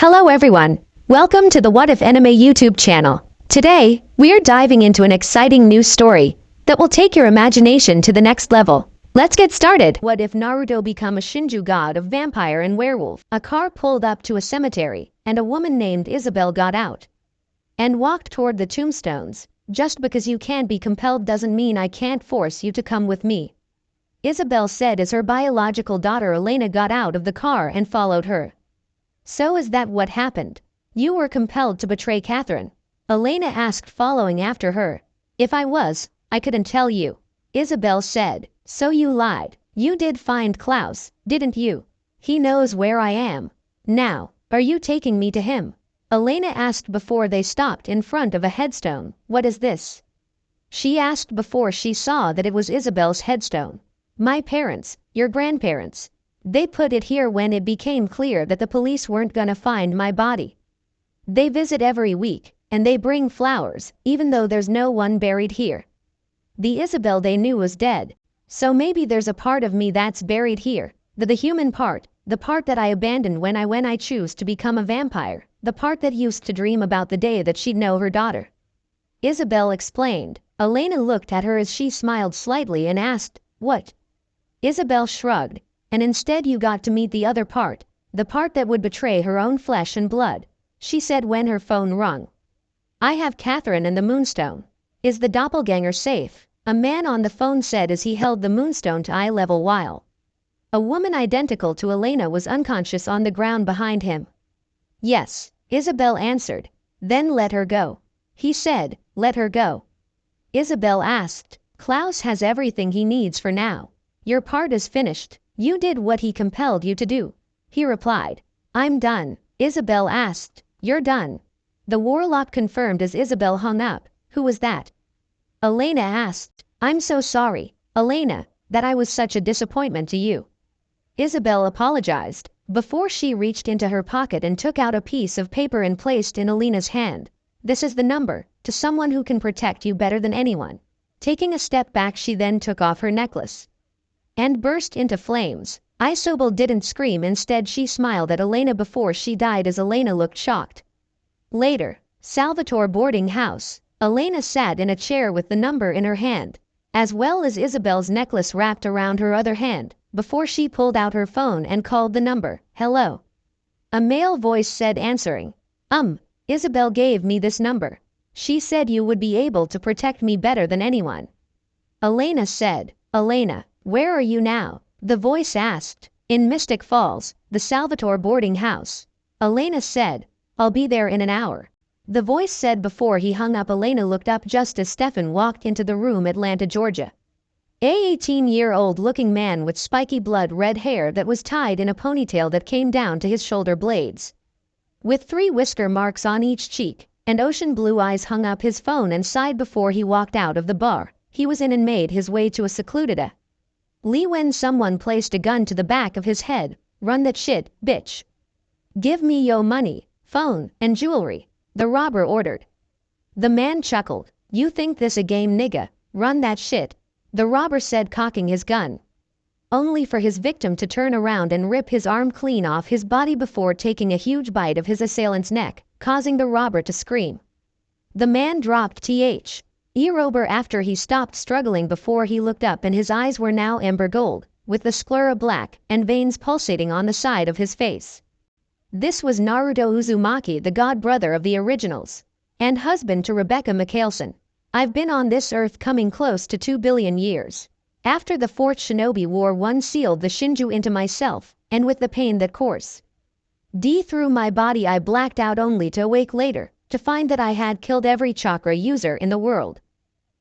Hello everyone, welcome to the What If Anime YouTube channel. Today, we're diving into an exciting new story that will take your imagination to the next level. Let's get started. What if Naruto become a Shinju god of vampire and werewolf? A car pulled up to a cemetery, and a woman named Isabel got out and walked toward the tombstones. Just because you can't be compelled doesn't mean I can't force you to come with me, Isabel said as her biological daughter Elena got out of the car and followed her. So is that what happened? You were compelled to betray Catherine? Elena asked, following after her. If I was, I couldn't tell you, Isabel said. So you lied. You did find Klaus, didn't you? He knows where I am. Now, are you taking me to him? Elena asked before they stopped in front of a headstone. What is this? She asked before she saw that it was Isabel's headstone. My parents, your grandparents. They put it here when it became clear that the police weren't gonna find my body. They visit every week, and they bring flowers, even though there's no one buried here. The Isabel they knew was dead. So maybe there's a part of me that's buried here. The human part, the part that I abandoned when I choose to become a vampire, the part that used to dream about the day that she'd know her daughter. Isabel explained. Elena looked at her as she smiled slightly and asked, what? Isabel shrugged. And instead you got to meet the other part, the part that would betray her own flesh and blood, she said when her phone rung. I have Catherine and the moonstone. Is the doppelganger safe? A man on the phone said as he held the moonstone to eye level while a woman identical to Elena was unconscious on the ground behind him. Yes, Isabel answered. Then let her go. He said, let her go. Isabel asked, Klaus has everything he needs for now. Your part is finished. You did what he compelled you to do. He replied. I'm done. Isabel asked, you're done? The warlock confirmed as Isabel hung up. Who was that? Elena asked. I'm so sorry, Elena, that I was such a disappointment to you. Isabel apologized, before she reached into her pocket and took out a piece of paper and placed in Elena's hand. This is the number, to someone who can protect you better than anyone. Taking a step back, she then took off her necklace and burst into flames. Isabel didn't scream, instead she smiled at Elena before she died as Elena looked shocked. Later, Salvatore boarding house. Elena sat in a chair with the number in her hand, as well as Isabel's necklace wrapped around her other hand, before she pulled out her phone and called the number. Hello. A male voice said, answering. Isabel gave me this number. She said you would be able to protect me better than anyone. Elena said. Elena, where are you now? The voice asked. In Mystic Falls, the Salvatore boarding house. Elena said. I'll be there in an hour. The voice said before he hung up. Elena looked up just as Stefan walked into the room. Atlanta, Georgia. A 18-year-old looking man with spiky blood red hair that was tied in a ponytail that came down to his shoulder blades, with 3 whisker marks on each cheek, and ocean blue eyes, hung up his phone and sighed before he walked out of the bar he was in and made his way to a secluded Lee when someone placed a gun to the back of his head. Run that shit, bitch. Give me yo money, phone, and jewelry, the robber ordered. The man chuckled. You think this a game, nigga? Run that shit, the robber said, cocking his gun, only for his victim to turn around and rip his arm clean off his body before taking a huge bite of his assailant's neck, causing the robber to scream. The man dropped robber after he stopped struggling before he looked up, and his eyes were now amber gold, with the sclera black and veins pulsating on the side of his face. This was Naruto Uzumaki, the god brother of the originals, and husband to Rebecca Mikhailson. I've been on this earth coming close to 2 billion years. After the 4th Shinobi War, one sealed the Shinju into myself, and with the pain that coursed through my body, I blacked out only to awake later, to find that I had killed every chakra user in the world.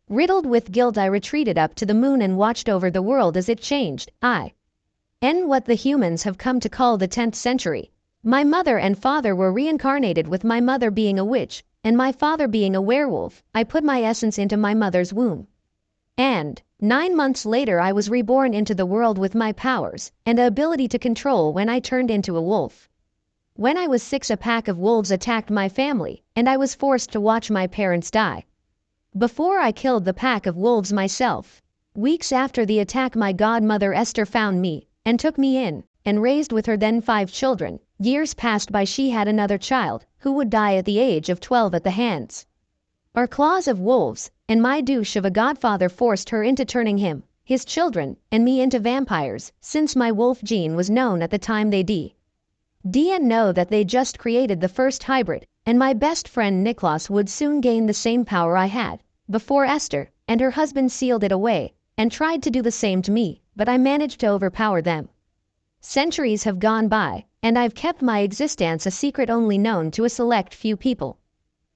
Riddled with guilt, I retreated up to the moon and watched over the world as it changed. What the humans have come to call the 10th century. My mother and father were reincarnated, with my mother being a witch, and my father being a werewolf. I put my essence into my mother's womb. And 9 months later I was reborn into the world with my powers and the ability to control when I turned into a wolf. When I was 6, a pack of wolves attacked my family, and I was forced to watch my parents die before I killed the pack of wolves myself. Weeks after the attack, my godmother Esther found me and took me in and raised with her then 5 children. Years passed by. She had another child, who would die at the age of 12 at the hands or claws of wolves, and my douche of a godfather forced her into turning him, his children, and me into vampires, since my wolf gene was known at the time they didn't know that they just created the first hybrid, and my best friend Niklas would soon gain the same power I had, before Esther and her husband sealed it away, and tried to do the same to me, but I managed to overpower them. Centuries have gone by, and I've kept my existence a secret only known to a select few people.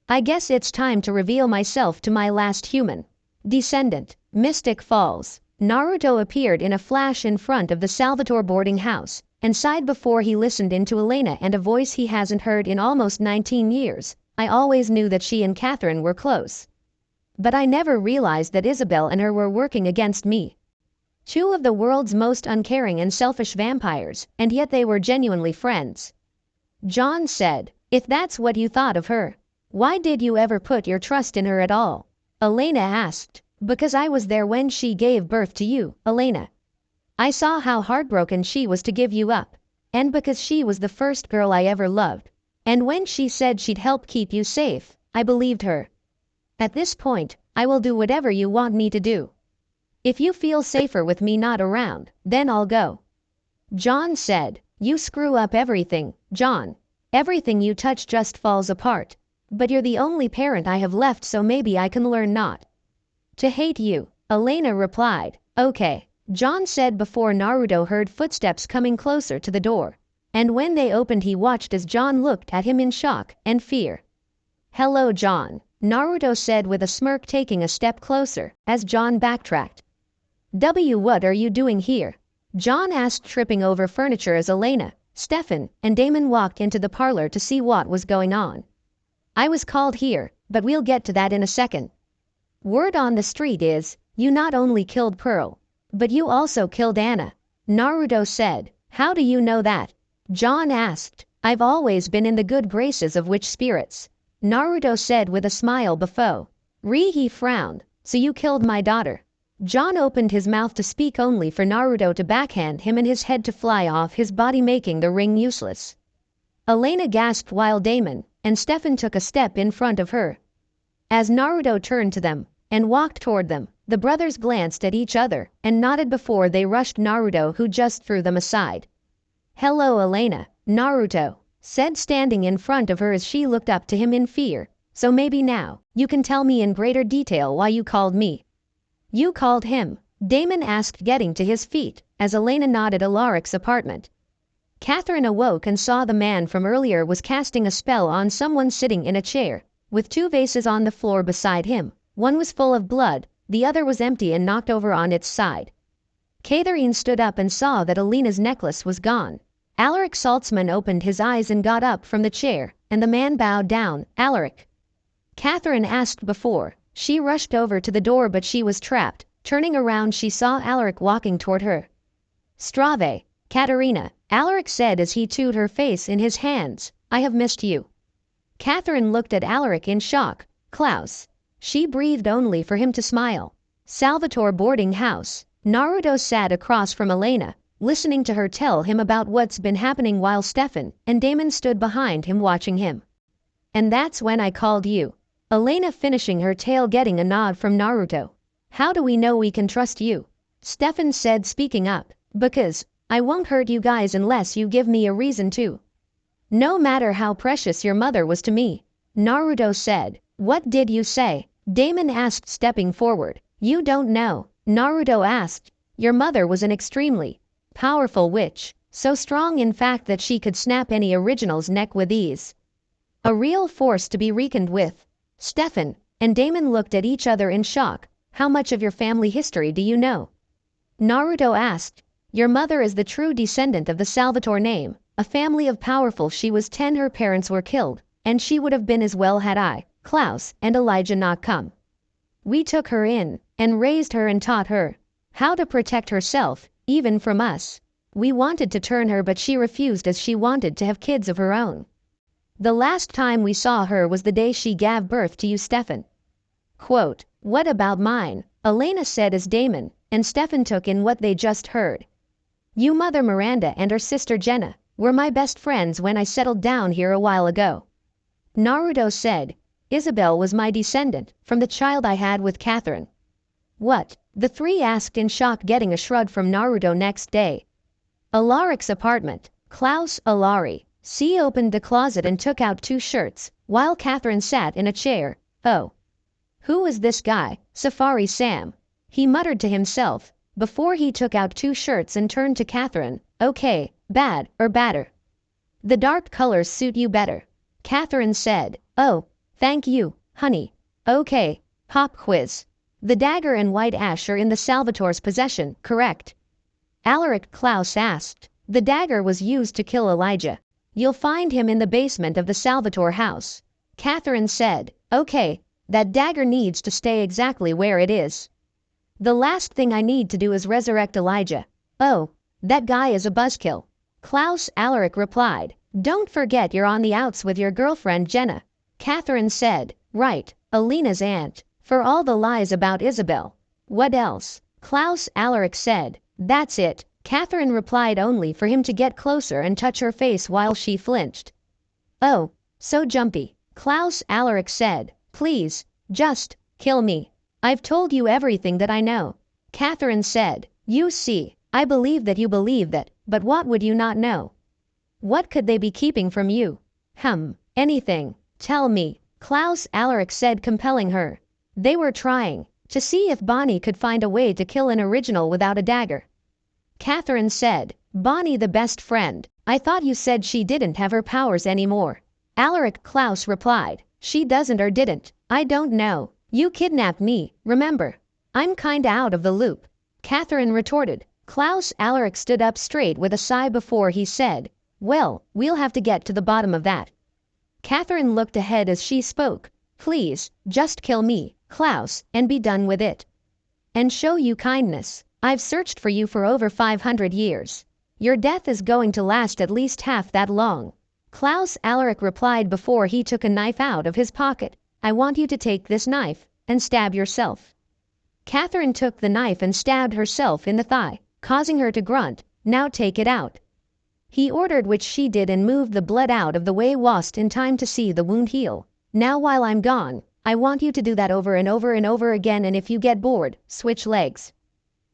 I guess it's time to reveal myself to my last human descendant. Mystic Falls. Naruto appeared in a flash in front of the Salvatore boarding house, and sighed before he listened into Elena and a voice he hasn't heard in almost 19 years. I always knew that she and Catherine were close, but I never realized that Isabel and her were working against me. Two of the world's most uncaring and selfish vampires, and yet they were genuinely friends. John said, "If that's what you thought of her, why did you ever put your trust in her at all?" Elena asked. "Because I was there when she gave birth to you, Elena. I saw how heartbroken she was to give you up, and because she was the first girl I ever loved. And when she said she'd help keep you safe, I believed her. At this point, I will do whatever you want me to do. If you feel safer with me not around, then I'll go." John said, "You screw up everything, John. Everything you touch just falls apart. But you're the only parent I have left, so maybe I can learn not to hate you." Elena replied, "Okay." John said before Naruto heard footsteps coming closer to the door, and when they opened he watched as John looked at him in shock and fear. "Hello, John," Naruto said with a smirk, taking a step closer as John backtracked. What are you doing here?" John asked, tripping over furniture as Elena, Stefan, and Damon walked into the parlor to see what was going on. "I was called here, but we'll get to that in a second. Word on the street is, you not only killed Pearl, but you also killed Anna," Naruto said. "How do you know that?" John asked. "I've always been in the good graces of witch spirits," Naruto said with a smile before. He frowned. "So you killed my daughter?" John opened his mouth to speak, only for Naruto to backhand him and his head to fly off his body, making the ring useless. Elena gasped while Damon and Stefan took a step in front of her. As Naruto turned to them and walked toward them, the brothers glanced at each other and nodded before they rushed Naruto, who just threw them aside. "Hello, Elena," Naruto said, standing in front of her as she looked up to him in fear. "So maybe now you can tell me in greater detail why you called me." "You called him?" Damon asked, getting to his feet as Elena nodded. Alaric's apartment. Catherine awoke and saw the man from earlier was casting a spell on someone sitting in a chair, with two vases on the floor beside him. One was full of blood, the other was empty and knocked over on its side. Catherine stood up and saw that Elena's necklace was gone. Alaric Saltzman opened his eyes and got up from the chair, and the man bowed down. "Alaric?" Catherine asked before. She rushed over to the door, but she was trapped. Turning around, she saw Alaric walking toward her. "Strave, Katerina," Alaric said as he took her face in his hands. "I have missed you." Catherine looked at Alaric in shock. "Klaus." She breathed only for him to smile. Salvatore boarding house. Naruto sat across from Elena, listening to her tell him about what's been happening while Stefan and Damon stood behind him watching him. "And that's when I called you," Elena finishing her tale, getting a nod from Naruto. "How do we know we can trust you?" Stefan said, speaking up. "Because I won't hurt you guys unless you give me a reason to. No matter how precious your mother was to me," Naruto said. "What did you say?" Damon asked, stepping forward. "You don't know," Naruto asked. "Your mother was an extremely powerful witch, so strong in fact that she could snap any original's neck with ease. A real force to be reckoned with." Stefan and Damon looked at each other in shock. "How much of your family history do you know?" Naruto asked. "Your mother is the true descendant of the Salvatore name, a family of powerful. She was 10, her parents were killed, and she would have been as well had I, Klaus, and Elijah not come. We took her in and raised her and taught her how to protect herself, even from us. We wanted to turn her, but she refused, as she wanted to have kids of her own. The last time we saw her was the day she gave birth to you, Stefan." Quote, "What about mine?" Elena said as Damon and Stefan took in what they just heard. "You, Mother Miranda and her sister Jenna, were my best friends when I settled down here a while ago. Naruto said, Isabel was my descendant from the child I had with Catherine. What? The three asked in shock, getting a shrug from Naruto. Next day. Alaric's apartment. Klaus Alari. C opened the closet and took out 2 shirts, while Catherine sat in a chair. Oh. Who is this guy? Safari Sam. He muttered to himself, before he took out 2 shirts and turned to Catherine. Okay, bad or badder? The dark colors suit you better. Catherine said. Oh, thank you, honey. Okay, pop quiz. The dagger and white ash are in the Salvatore's possession, correct? Alaric. Klaus asked. The dagger was used to kill Elijah. You'll find him in the basement of the Salvatore house. Catherine said. Okay, that dagger needs to stay exactly where it is. The last thing I need to do is resurrect Elijah. Oh, that guy is a buzzkill. Klaus. Alaric replied. Don't forget you're on the outs with your girlfriend Jenna. Catherine said. Right, Alina's aunt, for all the lies about Isabel. What else? Klaus. Alaric said. That's it. Catherine replied, only for him to get closer and touch her face while she flinched. Oh, so jumpy. Klaus. Alaric said. Please, just kill me. I've told you everything that I know. Catherine said. You see, I believe that you believe that, but what would you not know? What could they be keeping from you? Anything. Tell me. Klaus. Alaric said, compelling her. They were trying to see if Bonnie could find a way to kill an original without a dagger. Catherine said. Bonnie, the best friend. I thought you said she didn't have her powers anymore. Alaric. Klaus replied. She doesn't or didn't. I don't know. You kidnapped me, remember? I'm kinda out of the loop. Catherine retorted. Klaus. Alaric stood up straight with a sigh before he said. Well, we'll have to get to the bottom of that. Catherine looked ahead as she spoke. Please, just kill me, Klaus, and be done with it. And show you kindness. I've searched for you for over 500 years. Your death is going to last at least half that long. Klaus. Alaric replied before he took a knife out of his pocket. I want you to take this knife and stab yourself. Catherine took the knife and stabbed herself in the thigh, causing her to grunt. Now take it out. He ordered, which she did, and moved the blood out of the way just in time to see the wound heal. Now while I'm gone, I want you to do that over and over and over again, and if you get bored, switch legs.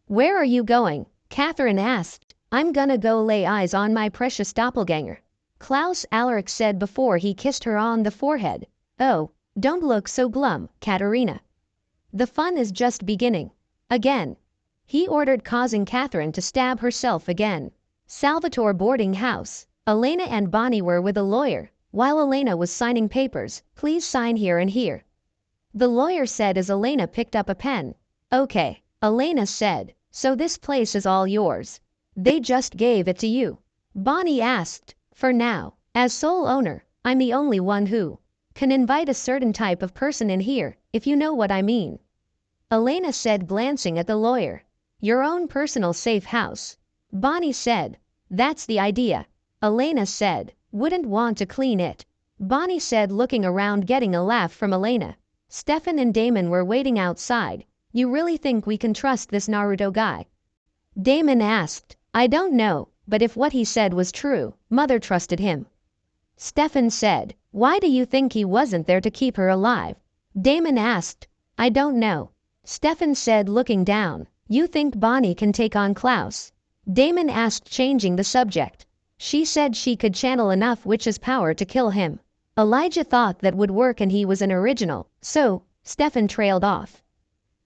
Where are you going? Catherine asked. I'm gonna go lay eyes on my precious doppelganger. Klaus. Alaric said before he kissed her on the forehead. Oh, don't look so glum, Katerina. The fun is just beginning. Again. He ordered, causing Catherine to stab herself again. Salvatore boarding house. Elena and Bonnie were with a lawyer, while Elena was signing papers. Please sign here and here. The lawyer said as Elena picked up a pen. Okay, Elena said, so this place is all yours. They just gave it to you? Bonnie asked. For now, as sole owner, I'm the only one who can invite a certain type of person in here, if you know what I mean. Elena said, glancing at the lawyer. Your own personal safe house. Bonnie said. That's the idea. Elena said. Wouldn't want to clean it. Bonnie said, looking around, getting a laugh from Elena. Stefan and Damon were waiting outside. You really think we can trust this Naruto guy? Damon asked. I don't know, but if what he said was true, Mother trusted him. Stefan said. Why do you think he wasn't there to keep her alive? Damon asked. I don't know. Stefan said, looking down. You think Bonnie can take on Klaus? Damon asked, changing the subject. She said she could channel enough witch's power to kill him. Elijah thought that would work, and he was an original, so Stefan trailed off.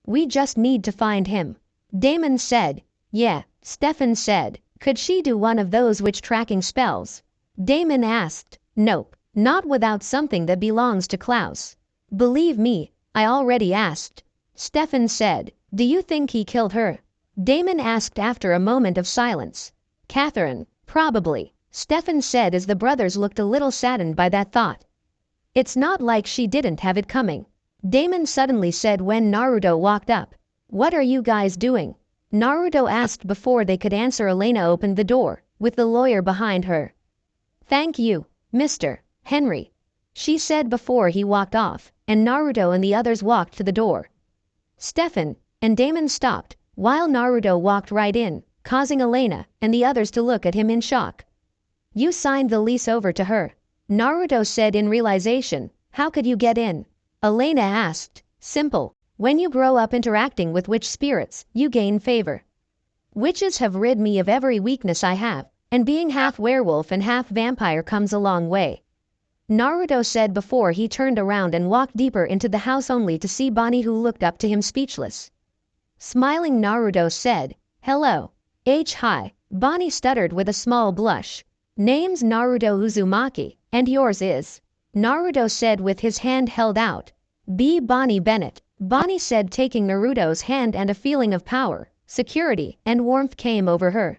We just need to find him. Damon said. Yeah, Stefan said. Could she do one of those witch tracking spells? Damon asked. Nope, not without something that belongs to Klaus. Believe me, I already asked. Stefan said. Do you think he killed her? Damon asked after a moment of silence. Catherine, probably, Stefan said as the brothers looked a little saddened by that thought. It's not like she didn't have it coming. Damon suddenly said when Naruto walked up. What are you guys doing? Naruto asked before they could answer. Elena opened the door, with the lawyer behind her. Thank you, Mr. Henry, she said before he walked off, and Naruto and the others walked to the door. Stefan and Damon stopped, while Naruto walked right in, causing Elena and the others to look at him in shock. You signed the lease over to her. Naruto said in realization. How could you get in? Elena asked. Simple. When you grow up interacting with witch spirits, you gain favor. Witches have rid me of every weakness I have, and being half werewolf and half vampire comes a long way. Naruto said before he turned around and walked deeper into the house only to see Bonnie, who looked up to him speechless. Smiling, Naruto said, "Hello." Hi. Bonnie stuttered with a small blush. "Name's Naruto Uzumaki, and yours is?" Naruto said with his hand held out. "B. Bonnie Bennett." Bonnie said, taking Naruto's hand, and a feeling of power, security, and warmth came over her.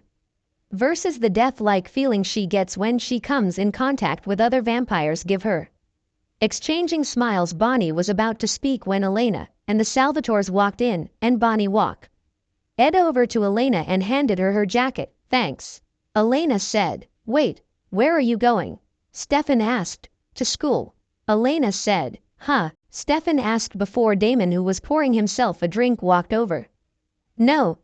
Versus the death-like feeling she gets when she comes in contact with other vampires give her. Exchanging smiles, Bonnie was about to speak when Elena and the Salvatores walked in, and Bonnie walked over to Elena and handed her jacket. "Thanks." Elena said. "Wait, where are you going?" Stefan asked. "To school." Elena said. "Huh?" Stefan asked before Damon, who was pouring himself a drink, walked over. No.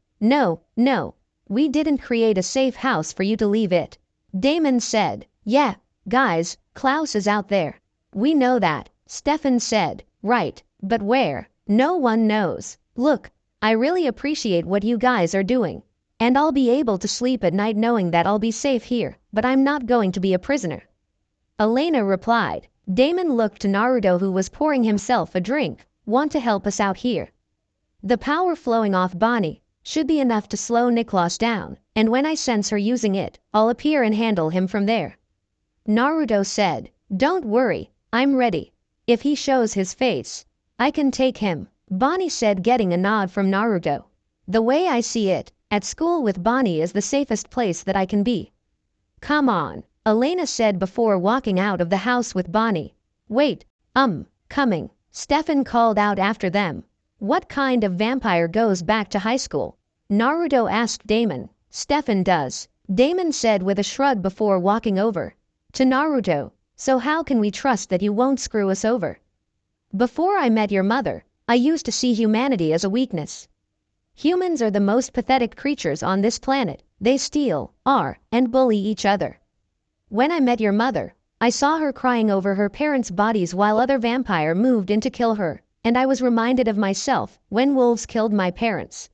We didn't create a safe house for you to leave it." Damon said. "Yeah, guys, Klaus is out there." "We know that," Stefan said. "Right, but where? No one knows. Look, I really appreciate what you guys are doing. And I'll be able to sleep at night knowing that I'll be safe here, but I'm not going to be a prisoner." Elena replied. Damon looked to Naruto, who was pouring himself a drink. "Want to help us out here? The power flowing off Bonnie should be enough to slow Niklas down, and when I sense her using it, I'll appear and handle him from there." Naruto said. "Don't worry, I'm ready. If he shows his face, I can take him." Bonnie said, getting a nod from Naruto. "The way I see it, at school with Bonnie is the safest place that I can be." "Come on," Elena said before walking out of the house with Bonnie. "Wait, coming," Stefan called out after them. "What kind of vampire goes back to high school?" Naruto asked Damon. "Stefan does," Damon said with a shrug before walking over to Naruto. "So how can we trust that you won't screw us over? Before I met your mother, I used to see humanity as a weakness. Humans are the most pathetic creatures on this planet. They steal, and bully each other. When I met your mother, I saw her crying over her parents' bodies while other vampire moved in to kill her, and I was reminded of myself when wolves killed my parents."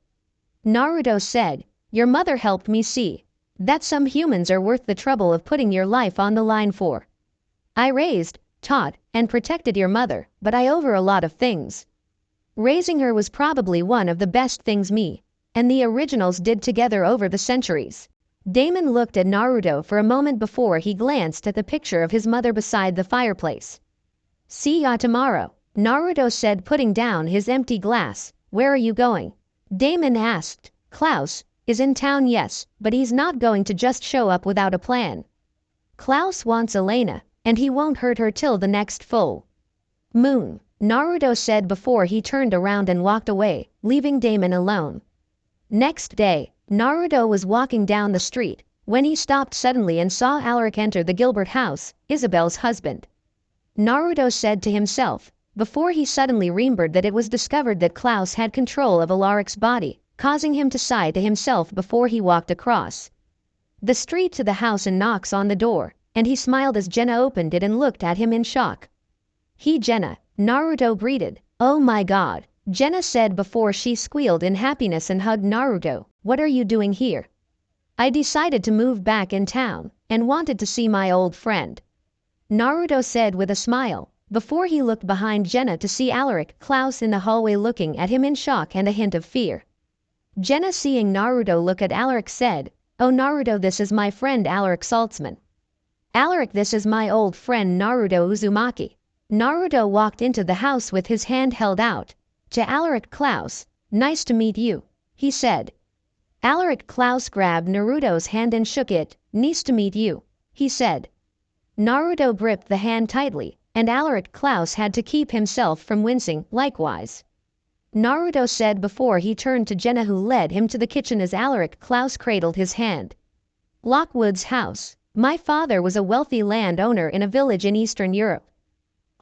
Naruto said. "Your mother helped me see that some humans are worth the trouble of putting your life on the line for. I raised, taught, and protected your mother, but I owe her a lot of things. Raising her was probably one of the best things me and the originals did together over the centuries." Damon looked at Naruto for a moment before he glanced at the picture of his mother beside the fireplace. "See ya tomorrow," Naruto said, putting down his empty glass. "Where are you going?" Damon asked. "Klaus is in town, yes, but he's not going to just show up without a plan. Klaus wants Elena, and he won't hurt her till the next full moon," Naruto said before he turned around and walked away, leaving Damon alone. Next day, Naruto was walking down the street when he stopped suddenly and saw Alaric enter the Gilbert house, Isabel's husband. Naruto said to himself, before he suddenly remembered that it was discovered that Klaus had control of Alaric's body, causing him to sigh to himself before he walked across the street to the house and knocks on the door, and he smiled as Jenna opened it and looked at him in shock. Jenna," Naruto greeted. "Oh my god," Jenna said before she squealed in happiness and hugged Naruto. "What are you doing here?" "I decided to move back in town and wanted to see my old friend," Naruto said with a smile, before he looked behind Jenna to see Alaric Klaus in the hallway looking at him in shock and a hint of fear. Jenna, seeing Naruto look at Alaric, said, "Oh Naruto, this is my friend Alaric Saltzman." "Alaric, this is my old friend Naruto Uzumaki." Naruto walked into the house with his hand held out to Alaric. "Klaus, nice to meet you," he said. Alaric Klaus grabbed Naruto's hand and shook it. "Nice to meet you," he said. Naruto gripped the hand tightly, and Alaric Klaus had to keep himself from wincing, likewise. Naruto said before he turned to Jenna, who led him to the kitchen as Alaric Klaus cradled his hand. "Lockwood's house. My father was a wealthy landowner in a village in Eastern Europe.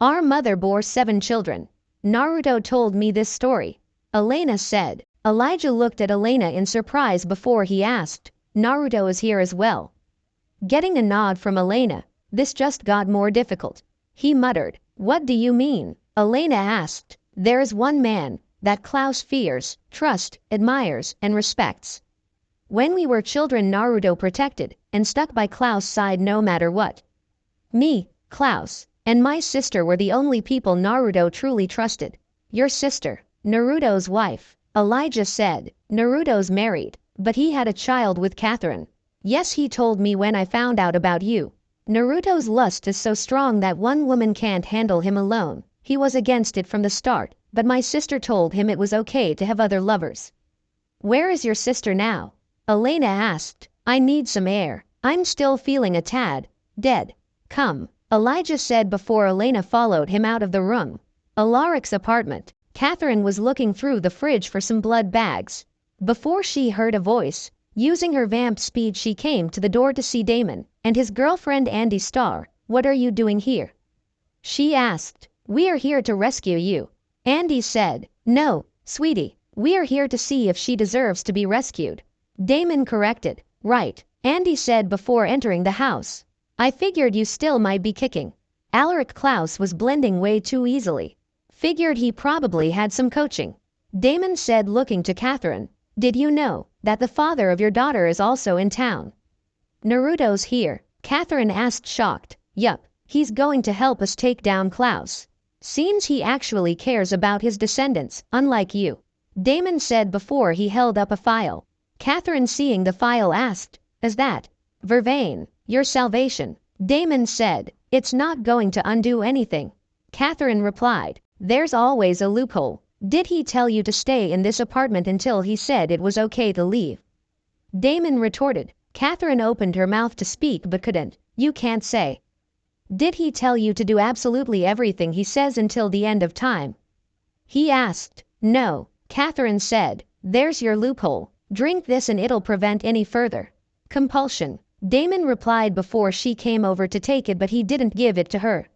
Our mother bore 7 children. Naruto told me this story," Elena said. Elijah looked at Elena in surprise before he asked, "Naruto is here as well?" Getting a nod from Elena. This just got more difficult. He muttered, "What do you mean?" Elena asked, "There is one man that Klaus fears, trusts, admires, and respects. When we were children, Naruto protected and stuck by Klaus' side no matter what. Me, Klaus, and my sister were the only people Naruto truly trusted." "Your sister, Naruto's wife," Elijah said. "Naruto's married, but he had a child with Catherine." "Yes, he told me when I found out about you. Naruto's lust is so strong that one woman can't handle him alone. He was against it from the start, but my sister told him it was okay to have other lovers." "Where is your sister now?" Elena asked. "I need some air. I'm still feeling a tad dead." "Come," Elijah said before Elena followed him out of the room. Alaric's apartment. Catherine was looking through the fridge for some blood bags. Before she heard a voice, using her vamp speed she came to the door to see Damon and his girlfriend Andy Starr. "What are you doing here?" she asked. "We are here to rescue you," Andy said. "No, sweetie, we are here to see if she deserves to be rescued," Damon corrected. "Right," Andy said before entering the house. "I figured you still might be kicking." Alaric Klaus was blending way too easily. Figured he probably had some coaching. Damon said, looking to Catherine. "Did you know that the father of your daughter is also in town?" "Naruto's here?" Catherine asked, shocked. "Yup, he's going to help us take down Klaus. Seems he actually cares about his descendants, unlike you," Damon said before he held up a file. Catherine, seeing the file, asked, "Is that, Vervain, your salvation?" Damon said, "It's not going to undo anything." Catherine replied, "There's always a loophole. Did he tell you to stay in this apartment until he said it was okay to leave?" Damon retorted. Catherine opened her mouth to speak but couldn't. "You can't say." "Did he tell you to do absolutely everything he says until the end of time?" he asked. "No," Catherine said. "There's your loophole. Drink this and it'll prevent any further compulsion." Damon replied before she came over to take it, but he didn't give it to her.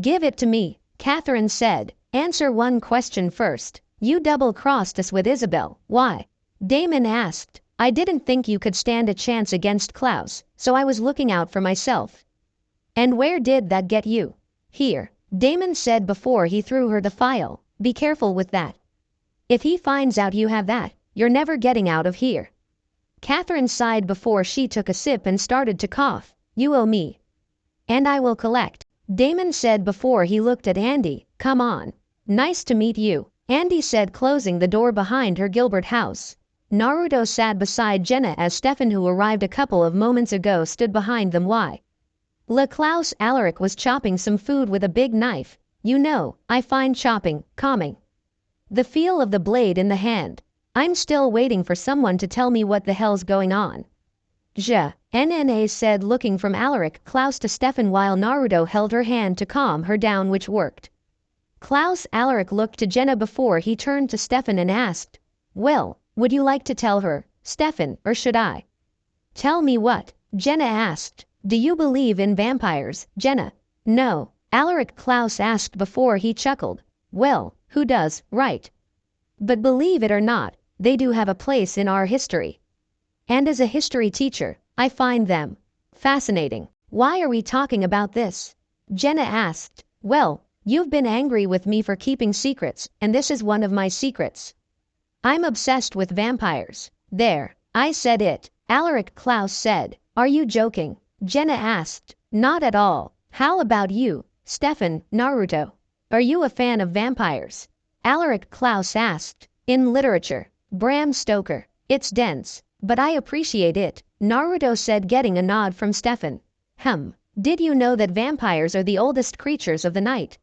"Give it to me," Catherine said. "Answer one question first. You double-crossed us with Isabel. Why?" Damon asked. "I didn't think you could stand a chance against Klaus, so I was looking out for myself." "And where did that get you?" "Here," Damon said before he threw her the file. "Be careful with that. If he finds out you have that, you're never getting out of here." Catherine sighed before she took a sip and started to cough. "You owe me. And I will collect," Damon said before he looked at Andy. "Come on." "Nice to meet you," Andy said, closing the door behind her. Gilbert house. Naruto sat beside Jenna as Stefan, who arrived a couple of moments ago, stood behind them. "Why?" Klaus. Alaric was chopping some food with a big knife. "You know, I find chopping calming. The feel of the blade in the hand. I'm still waiting for someone to tell me what the hell's going on." Nna said, looking from Alaric Klaus to Stefan while Naruto held her hand to calm her down, which worked. Klaus. Alaric looked to Jenna before he turned to Stefan and asked, "Well, would you like to tell her, Stefan, or should I?" "Tell me what?" Jenna asked. "Do you believe in vampires, Jenna?" "No," Alaric Klaus asked before he chuckled. "Well, who does, right? But believe it or not, they do have a place in our history. And as a history teacher, I find them fascinating." "Why are we talking about this?" Jenna asked. "Well, you've been angry with me for keeping secrets, and this is one of my secrets. I'm obsessed with vampires." "There, I said it," Alaric Klaus said. "Are you joking?" Jenna asked. "Not at all. How about you, Stefan, Naruto? Are you a fan of vampires?" Alaric Klaus asked. "In literature, Bram Stoker. It's dense, but I appreciate it," Naruto said, getting a nod from Stefan. Did you know that vampires are the oldest creatures of the night?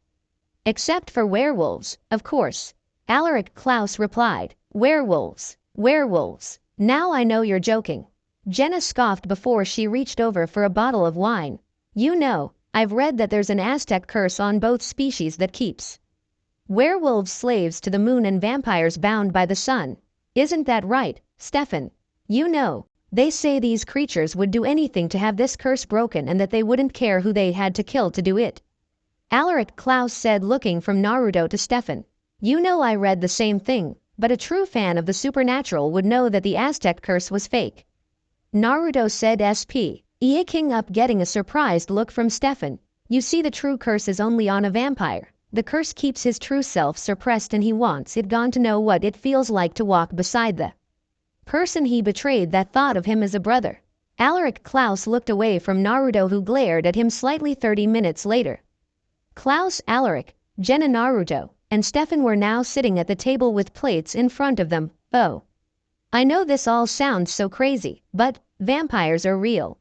Except for werewolves, of course," Alaric Klaus replied. "Werewolves. Werewolves. Now I know you're joking." Jenna scoffed before she reached over for a bottle of wine. "You know, I've read that there's an Aztec curse on both species that keeps werewolves slaves to the moon and vampires bound by the sun. Isn't that right, Stefan? You know, they say these creatures would do anything to have this curse broken and that they wouldn't care who they had to kill to do it," Alaric Klaus said, looking from Naruto to Stefan. "You know, I read the same thing, but a true fan of the supernatural would know that the Aztec curse was fake." Naruto said, Eking up getting a surprised look from Stefan. You see, the true curse is only on a vampire. The curse keeps his true self suppressed and he wants it gone to know what it feels like to walk beside the person he betrayed that thought of him as a brother. Alaric Klaus looked away from Naruto, who glared at him slightly. 30 minutes later, Klaus, Alaric, Jenna, Naruto, and Stefan were now sitting at the table with plates in front of them. Oh, I know this all sounds so crazy, but vampires are real.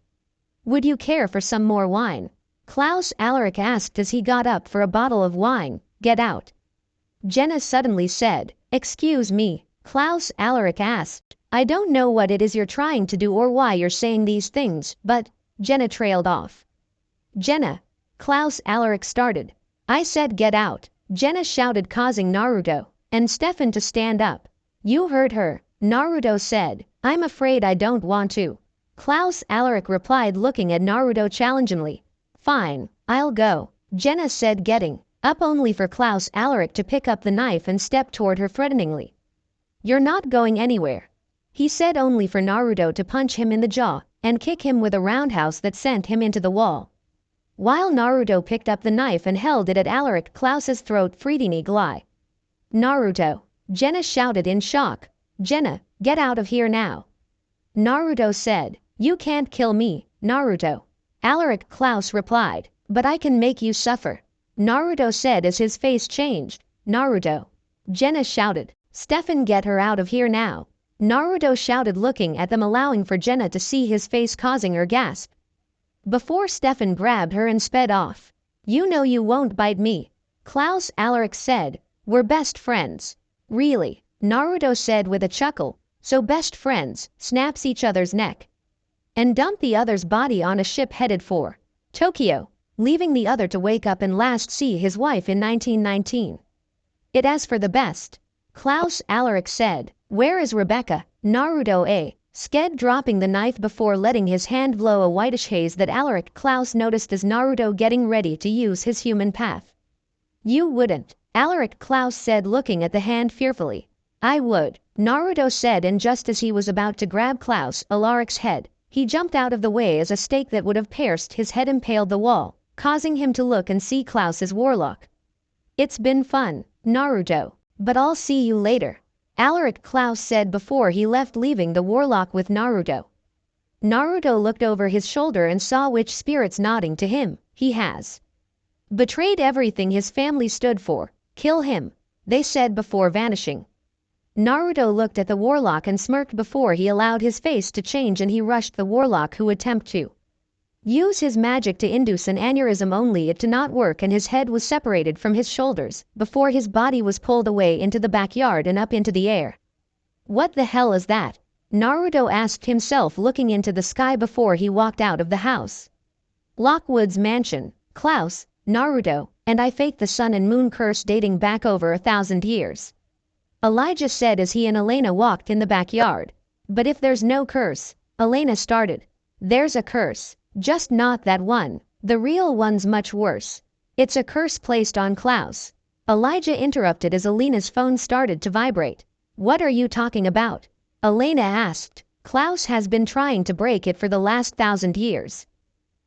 Would you care for some more wine? Klaus Alaric asked as he got up for a bottle of wine. Get out, Jenna suddenly said. Excuse me, Klaus Alaric asked. I don't know what it is you're trying to do or why you're saying these things, but Jenna trailed off. Jenna, Klaus Alaric started. I said get out, Jenna shouted, causing Naruto and Stefan to stand up. You heard her, Naruto said. I'm afraid I don't want to, Klaus Alaric replied, looking at Naruto challengingly. Fine, I'll go, Jenna said, getting up only for Klaus Alaric to pick up the knife and step toward her threateningly. You're not going anywhere, he said, only for Naruto to punch him in the jaw and kick him with a roundhouse that sent him into the wall. While Naruto picked up the knife and held it at Alaric Klaus's throat. Freeding Glai. Naruto, Jenna shouted in shock. Jenna, get out of here now, Naruto said. You can't kill me, Naruto, Alaric Klaus replied. But I can make you suffer, Naruto said as his face changed. Naruto, Jenna shouted. Stefan, get her out of here now, Naruto shouted, looking at them, allowing for Jenna to see his face, causing her gasp before Stefan grabbed her and sped off. You know you won't bite me, Klaus Alaric said. We're best friends. Really, Naruto said with a chuckle. So best friends snaps each other's neck and dump the other's body on a ship headed for Tokyo, leaving the other to wake up and last see his wife in 1919. It as for the best, Klaus Alaric said. Where is Rebecca? Naruto sked, dropping the knife before letting his hand blow a whitish haze that Alaric Klaus noticed as Naruto getting ready to use his human path. You wouldn't, Alaric Klaus said, looking at the hand fearfully. I would, Naruto said, and just as he was about to grab Klaus Alaric's head, he jumped out of the way as a stake that would have pierced his head impaled the wall, causing him to look and see Klaus's warlock. It's been fun, Naruto, but I'll see you later, Alaric Klaus said before he left, leaving the warlock with Naruto. Naruto looked over his shoulder and saw witch spirits nodding to him. He has betrayed everything his family stood for. Kill him, they said before vanishing. Naruto looked at the warlock and smirked before he allowed his face to change, and he rushed the warlock, who attempted to use his magic to induce an aneurysm, only it to not work, and his head was separated from his shoulders before his body was pulled away into the backyard and up into the air. What the hell is that? Naruto asked himself, looking into the sky before he walked out of the house. Lockwood's mansion. Klaus, Naruto, and I faked the sun and moon curse dating back over 1,000 years, Elijah said as he and Elena walked in the backyard. But if there's no curse, Elena started. There's a curse, just not that one. The real one's much worse. It's a curse placed on Klaus, Elijah interrupted as Elena's phone started to vibrate. What are you talking about? Elena asked. Klaus has been trying to break it for the last 1,000 years.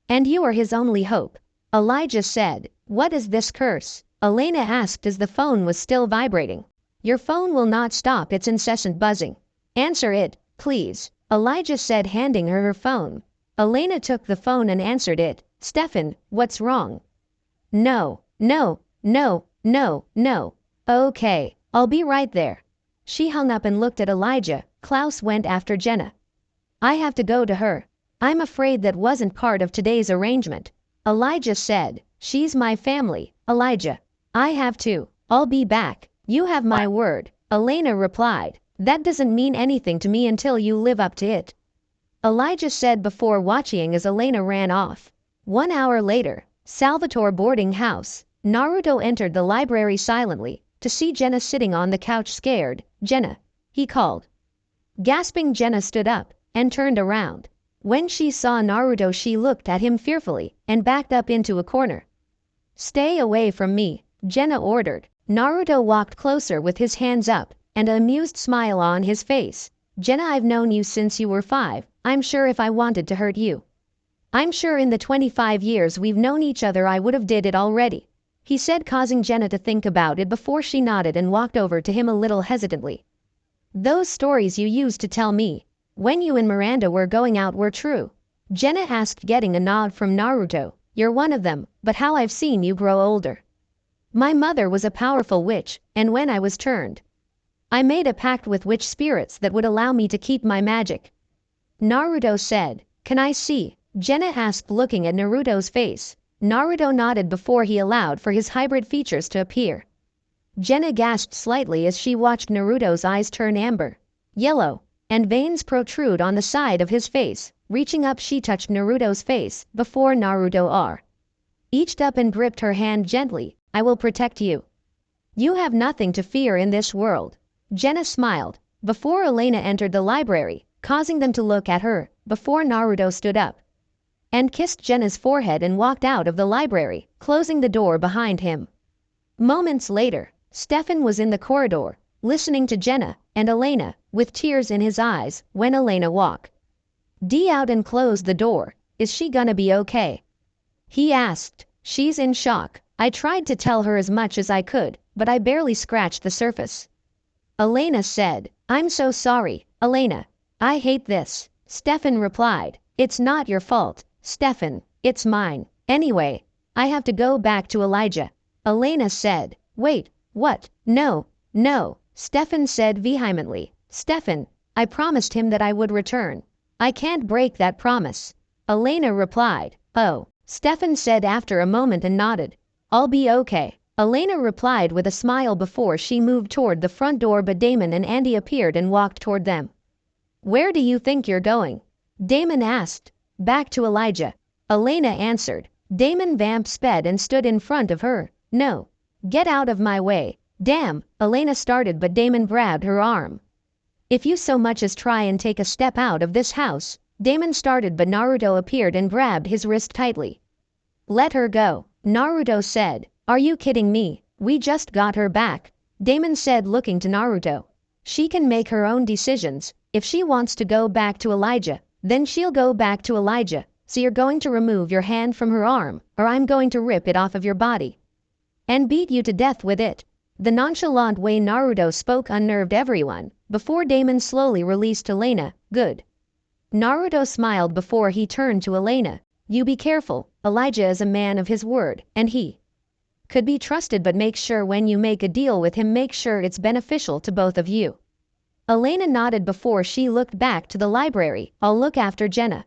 And you are his only hope, Elijah said. What is this curse? Elena asked as the phone was still vibrating. Your phone will not stop its incessant buzzing. Answer it, please, Elijah said, handing her her phone. Elena took the phone and answered it. Stefan, what's wrong? No. Okay, I'll be right there. She hung up and looked at Elijah. Klaus went after Jenna. I have to go to her. I'm afraid that wasn't part of today's arrangement, Elijah said. She's my family, Elijah. I have to. I'll be back. You have my word, Elena replied. That doesn't mean anything to me until you live up to it, Elijah said before watching as Elena ran off. 1 hour later, Salvatore boarding house. Naruto entered the library silently to see Jenna sitting on the couch, scared. Jenna, he called. Gasping, Jenna stood up and turned around. When she saw Naruto, she looked at him fearfully and backed up into a corner. Stay away from me, Jenna ordered. Naruto walked closer with his hands up and an amused smile on his face. Jenna, I've known you since you were 5. I'm sure if I wanted to hurt you, I'm sure in the 25 years we've known each other I would have did it already, he said, causing Jenna to think about it before she nodded and walked over to him a little hesitantly. Those stories you used to tell me when you and Miranda were going out were true? Jenna asked, getting a nod from Naruto. You're one of them, but how I've seen you grow older. My mother was a powerful witch, and when I was turned, I made a pact with witch spirits that would allow me to keep my magic. Naruto said. Can I see? Jenna asked, looking at Naruto's face. Naruto nodded before he allowed for his hybrid features to appear. Jenna gasped slightly as she watched Naruto's eyes turn amber, yellow, and veins protrude on the side of his face. Reaching up, she touched Naruto's face before Naruto reached up and gripped her hand gently. I will protect you. You have nothing to fear in this world. Jenna smiled before Elena entered the library, causing them to look at her before Naruto stood up and kissed Jenna's forehead and walked out of the library, closing the door behind him. Moments later, Stefan was in the corridor, listening to Jenna and Elena with tears in his eyes when Elena walked out and closed the door. Is she gonna be okay? He asked. She's in shock. I tried to tell her as much as I could, but I barely scratched the surface. Elena said. I'm so sorry, Elena. I hate this. Stefan replied. It's not your fault, Stefan, it's mine. Anyway, I have to go back to Elijah. Elena said. Wait, what? No, Stefan said vehemently. Stefan, I promised him that I would return. I can't break that promise. Elena replied. Oh, Stefan said after a moment and nodded. I'll be okay. Elena replied with a smile before she moved toward the front door, but Damon and Andy appeared and walked toward them. Where do you think you're going? Damon asked. Back to Elijah. Elena answered. Damon vamp sped and stood in front of her. No. Get out of my way. Damn, Elena started, but Damon grabbed her arm. If you so much as try and take a step out of this house, Damon started, but Naruto appeared and grabbed his wrist tightly. Let her go, Naruto said. Are you kidding me? We just got her back, Damon said, looking to Naruto. She can make her own decisions. If she wants to go back to Elijah, then she'll go back to Elijah. So you're going to remove your hand from her arm, or I'm going to rip it off of your body and beat you to death with it. The nonchalant way Naruto spoke unnerved everyone, before Damon slowly released Elena. Good. Naruto smiled before he turned to Elena. You be careful, Elijah is a man of his word, and he could be trusted, but make sure when you make a deal with him, make sure it's beneficial to both of you. Elena nodded before she looked back to the library. I'll look after Jenna,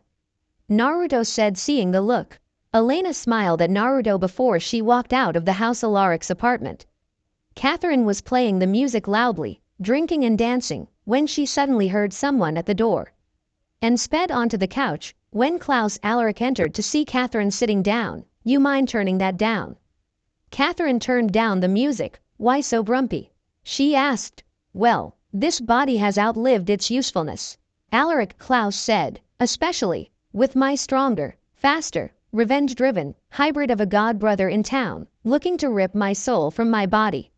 Naruto said, seeing the look. Elena smiled at Naruto before she walked out of the house. Alaric's apartment. Catherine was playing the music loudly, drinking and dancing, when she suddenly heard someone at the door and sped onto the couch. When Klaus Alaric entered to see Catherine sitting down. You mind turning that down? Catherine turned down the music. Why so grumpy? She asked. Well, this body has outlived its usefulness, Alaric, Klaus said, especially with my stronger, faster, revenge-driven hybrid of a god brother in town, looking to rip my soul from my body.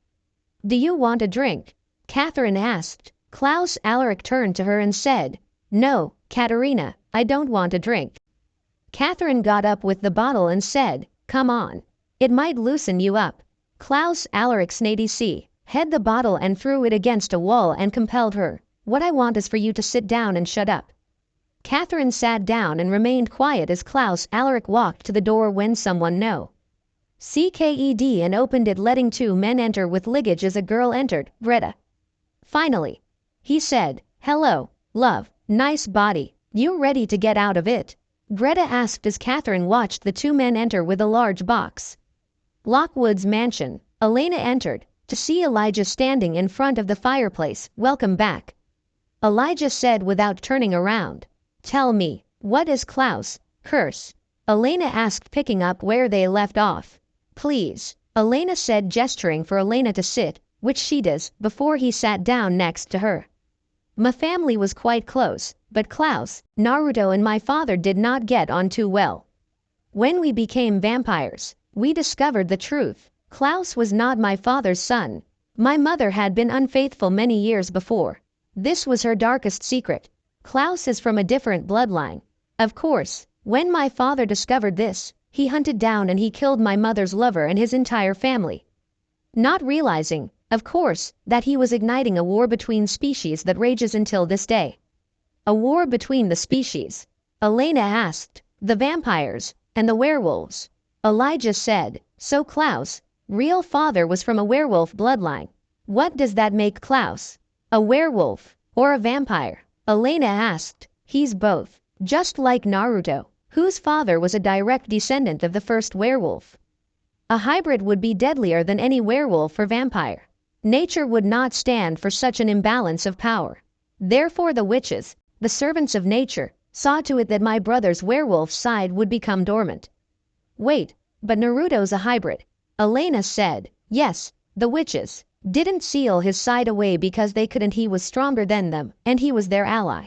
Do you want a drink? Catherine asked. Klaus Alaric turned to her and said, No, Katerina, I don't want a drink. Catherine got up with the bottle and said, Come on. It might loosen you up. Klaus Alaric snadc had the bottle and threw it against a wall and compelled her. What I want is for you to sit down and shut up. Catherine sat down and remained quiet as Klaus Alaric walked to the door when someone knocked and opened it, letting two men enter with luggage. As a girl entered, Greta. Finally, he said, Hello, love, nice body. You ready to get out of it? Greta asked as Catherine watched the two men enter with a large box. Lockwood's mansion. Elena entered to see Elijah standing in front of the fireplace. Welcome back, Elijah said without turning around. Tell me, what is Klaus' curse? Elena asked, picking up where they left off. Please, Elena said, gesturing for Elena to sit, which she does, before he sat down next to her. My family was quite close, but Klaus, Naruto and my father did not get on too well. When we became vampires, we discovered the truth. Klaus was not my father's son. My mother had been unfaithful many years before. This was her darkest secret. Klaus is from a different bloodline. Of course, When my father discovered this, he hunted down and he killed my mother's lover and his entire family. Not realizing, of course, that he was igniting a war between species that rages until this day. A war between the species? Elena asked. The vampires and the werewolves. Elijah said, so Klaus' real father was from a werewolf bloodline. What does that make Klaus? A werewolf or a vampire? Elena asked. He's both, just like Naruto, whose father was a direct descendant of the first werewolf. A hybrid would be deadlier than any werewolf or vampire. Nature would not stand for such an imbalance of power. Therefore the witches, the servants of nature, saw to it that my brother's werewolf side would become dormant. Wait, but Naruto's a hybrid. Elena said. Yes, the witches didn't seal his side away because they couldn't. He was stronger than them, and he was their ally.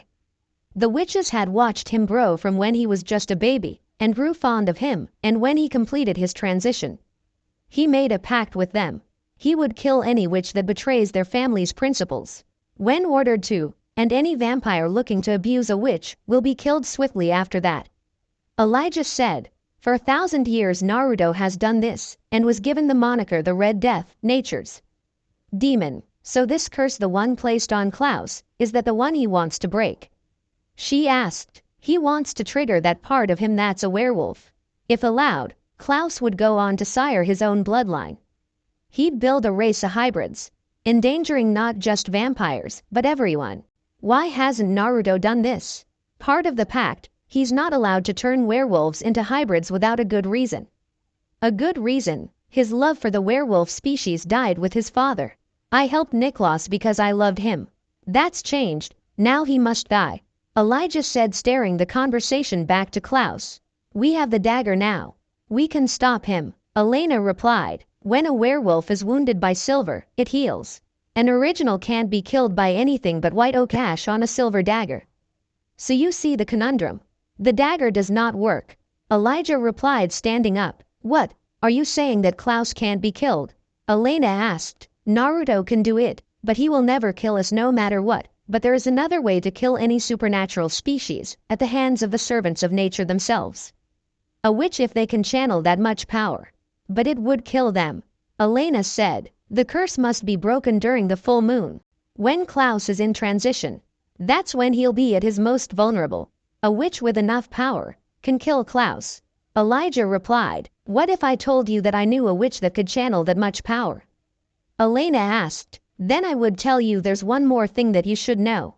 The witches had watched him grow from when he was just a baby, and grew fond of him, and when he completed his transition, he made a pact with them. He would kill any witch that betrays their family's principles, when ordered to, and any vampire looking to abuse a witch will be killed swiftly after that. Elijah said. For 1,000 years Naruto has done this, and was given the moniker the Red Death, nature's demon. So this curse, the one placed on Klaus, is that the one he wants to break? She asked. He wants to trigger that part of him that's a werewolf. If allowed, Klaus would go on to sire his own bloodline. He'd build a race of hybrids, endangering not just vampires, but everyone. Why hasn't Naruto done this? Part of the pact, he's not allowed to turn werewolves into hybrids without a good reason. A good reason? His love for the werewolf species died with his father. I helped Niklas because I loved him. That's changed, now he must die. Elijah said, staring the conversation back to Klaus. We have the dagger now. We can stop him. Elena replied. When a werewolf is wounded by silver, it heals. An original can't be killed by anything but white oak ash on a silver dagger. So you see the conundrum. The dagger does not work. Elijah replied, standing up. What, are you saying that Klaus can't be killed? Elena asked. Naruto can do it, but he will never kill us no matter what. But there is another way to kill any supernatural species, at the hands of the servants of nature themselves. A witch, if they can channel that much power. But it would kill them. Elena said. The curse must be broken during the full moon. When Klaus is in transition, that's when he'll be at his most vulnerable. A witch with enough power can kill Klaus. Elijah replied. What if I told you that I knew a witch that could channel that much power? Elena asked. Then I would tell you there's one more thing that you should know.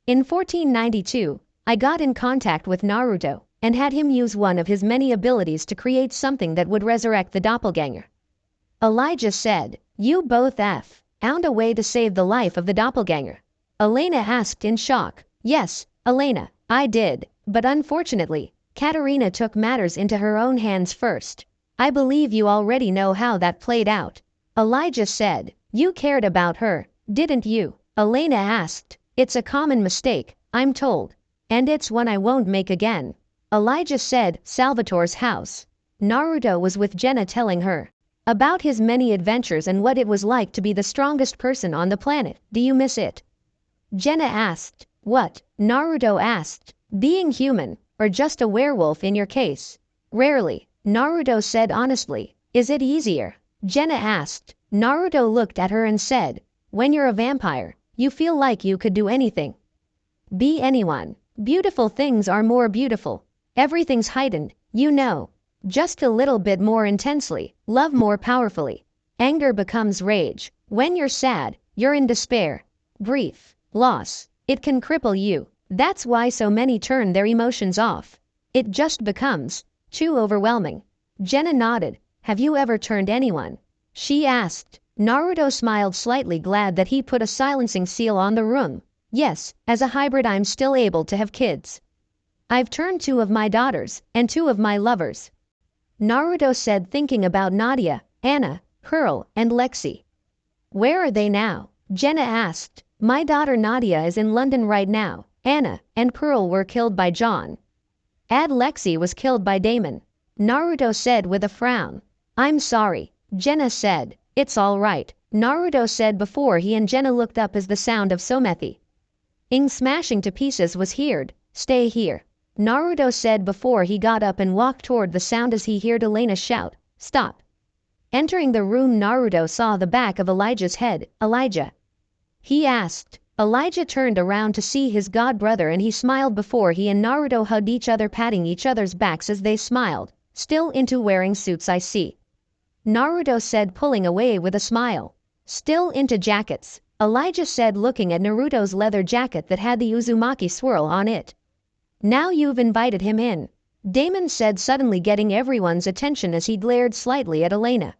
In 1492, I got in contact with Naruto, and had him use one of his many abilities to create something that would resurrect the doppelganger. Elijah said. You both found a way to save the life of the doppelganger? Elena asked in shock. Yes, Elena, I did, but unfortunately, Katerina took matters into her own hands first. I believe you already know how that played out. Elijah said. You cared about her, didn't you? Elena asked. It's a common mistake, I'm told. And it's one I won't make again. Elijah said. Salvatore's house. Naruto was with Jenna, telling her about his many adventures and what it was like to be the strongest person on the planet. Do you miss it? Jenna asked. What? Naruto asked. Being human, or just a werewolf in your case? Rarely, Naruto said honestly. Is it easier? Jenna asked. Naruto looked at her and said. When you're a vampire, you feel like you could do anything. Be anyone. Beautiful things are more beautiful. Everything's heightened, you know. Just a little bit more intensely, love more powerfully. Anger becomes rage. When you're sad, you're in despair. Grief, loss, it can cripple you. That's why so many turn their emotions off. It just becomes too overwhelming. Jenna nodded. Have you ever turned anyone? She asked. Naruto smiled, slightly glad that he put a silencing seal on the room. Yes, as a hybrid I'm still able to have kids. I've turned 2 of my daughters, and 2 of my lovers. Naruto said, thinking about Nadia, Anna, Pearl, and Lexi. Where are they now? Jenna asked. My daughter Nadia is in London right now. Anna and Pearl were killed by John. Lexi was killed by Damon. Naruto said with a frown. I'm sorry. Jenna said. It's all right. Naruto said before he and Jenna looked up as the sound of Somethi Ing smashing to pieces was heard. Stay here. Naruto said before he got up and walked toward the sound as he heard Elena shout, "Stop." Entering the room, Naruto saw the back of Elijah's head. "Elijah?" he asked. Elijah turned around to see his god brother and he smiled before he and Naruto hugged each other, patting each other's backs as they smiled. "Still into wearing suits, I see," Naruto said, pulling away with a smile. "Still into jackets," Elijah said, looking at Naruto's leather jacket that had the Uzumaki swirl on it. "Now you've invited him in," Damon said, suddenly getting everyone's attention as he glared slightly at Elena.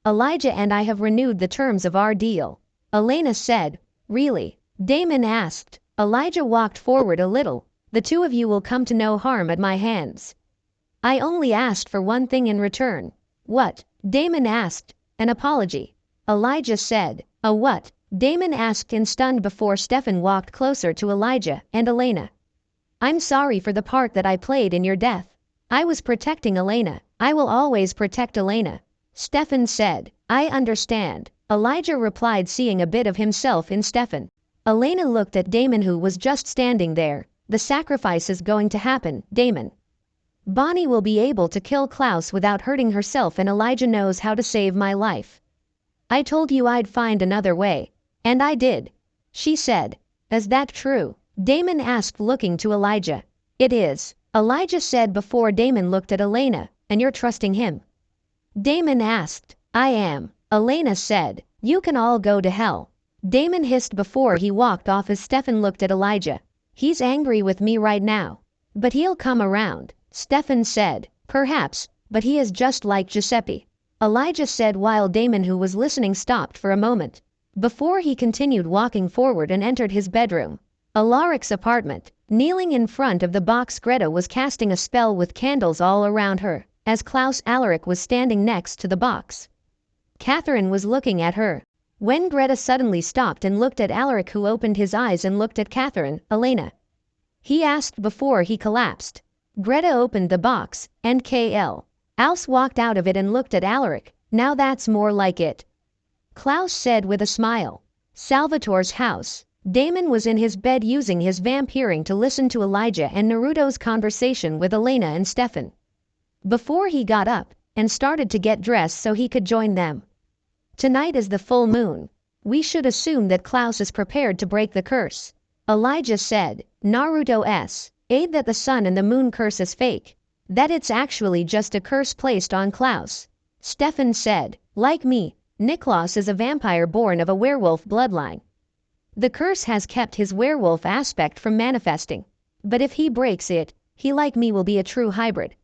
"Elijah and I have renewed the terms of our deal," Elena said. "Really?" Damon asked. Elijah walked forward a little. "The two of you will come to no harm at my hands. I only asked for one thing in return." "What?" Damon asked. "An apology," Elijah said. "A what?" Damon asked in stunned before Stefan walked closer to Elijah and Elena. "I'm sorry for the part that I played in your death. I was protecting Elena. I will always protect Elena," Stefan said. "I understand," Elijah replied, seeing a bit of himself in Stefan. Elena looked at Damon, who was just standing there. "The sacrifice is going to happen, Damon. Bonnie will be able to kill Klaus without hurting herself, and Elijah knows how to save my life. I told you I'd find another way. And I did," she said. "Is that true?" Damon asked, looking to Elijah. "It is," Elijah said before Damon looked at Elena. "And you're trusting him?" Damon asked. "I am," Elena said. "You can all go to hell," Damon hissed before he walked off as Stefan looked at Elijah. "He's angry with me right now. But he'll come around," Stefan said. "Perhaps, but he is just like Giuseppe," Elijah said, while Damon, who was listening, stopped for a moment before he continued walking forward and entered his bedroom. Alaric's apartment. Kneeling in front of the box, Greta was casting a spell with candles all around her, as Klaus Alaric was standing next to the box. Catherine was looking at her. When Greta suddenly stopped and looked at Alaric, who opened his eyes and looked at Catherine. "Elena?" he asked before he collapsed. Greta opened the box, and Klaus walked out of it and looked at Alaric. "Now that's more like it," Klaus said with a smile. Salvatore's house. Damon was in his bed using his vamp hearing to listen to Elijah and Naruto's conversation with Elena and Stefan before he got up and started to get dressed so he could join them. "Tonight is the full moon. We should assume that Klaus is prepared to break the curse," Elijah said. "Naruto's aid that the sun and the moon curse is fake. That it's actually just a curse placed on Klaus," Stefan said. "Like me, Niklaus is a vampire born of a werewolf bloodline. The curse has kept his werewolf aspect from manifesting. But if he breaks it, he, like me, will be a true hybrid,"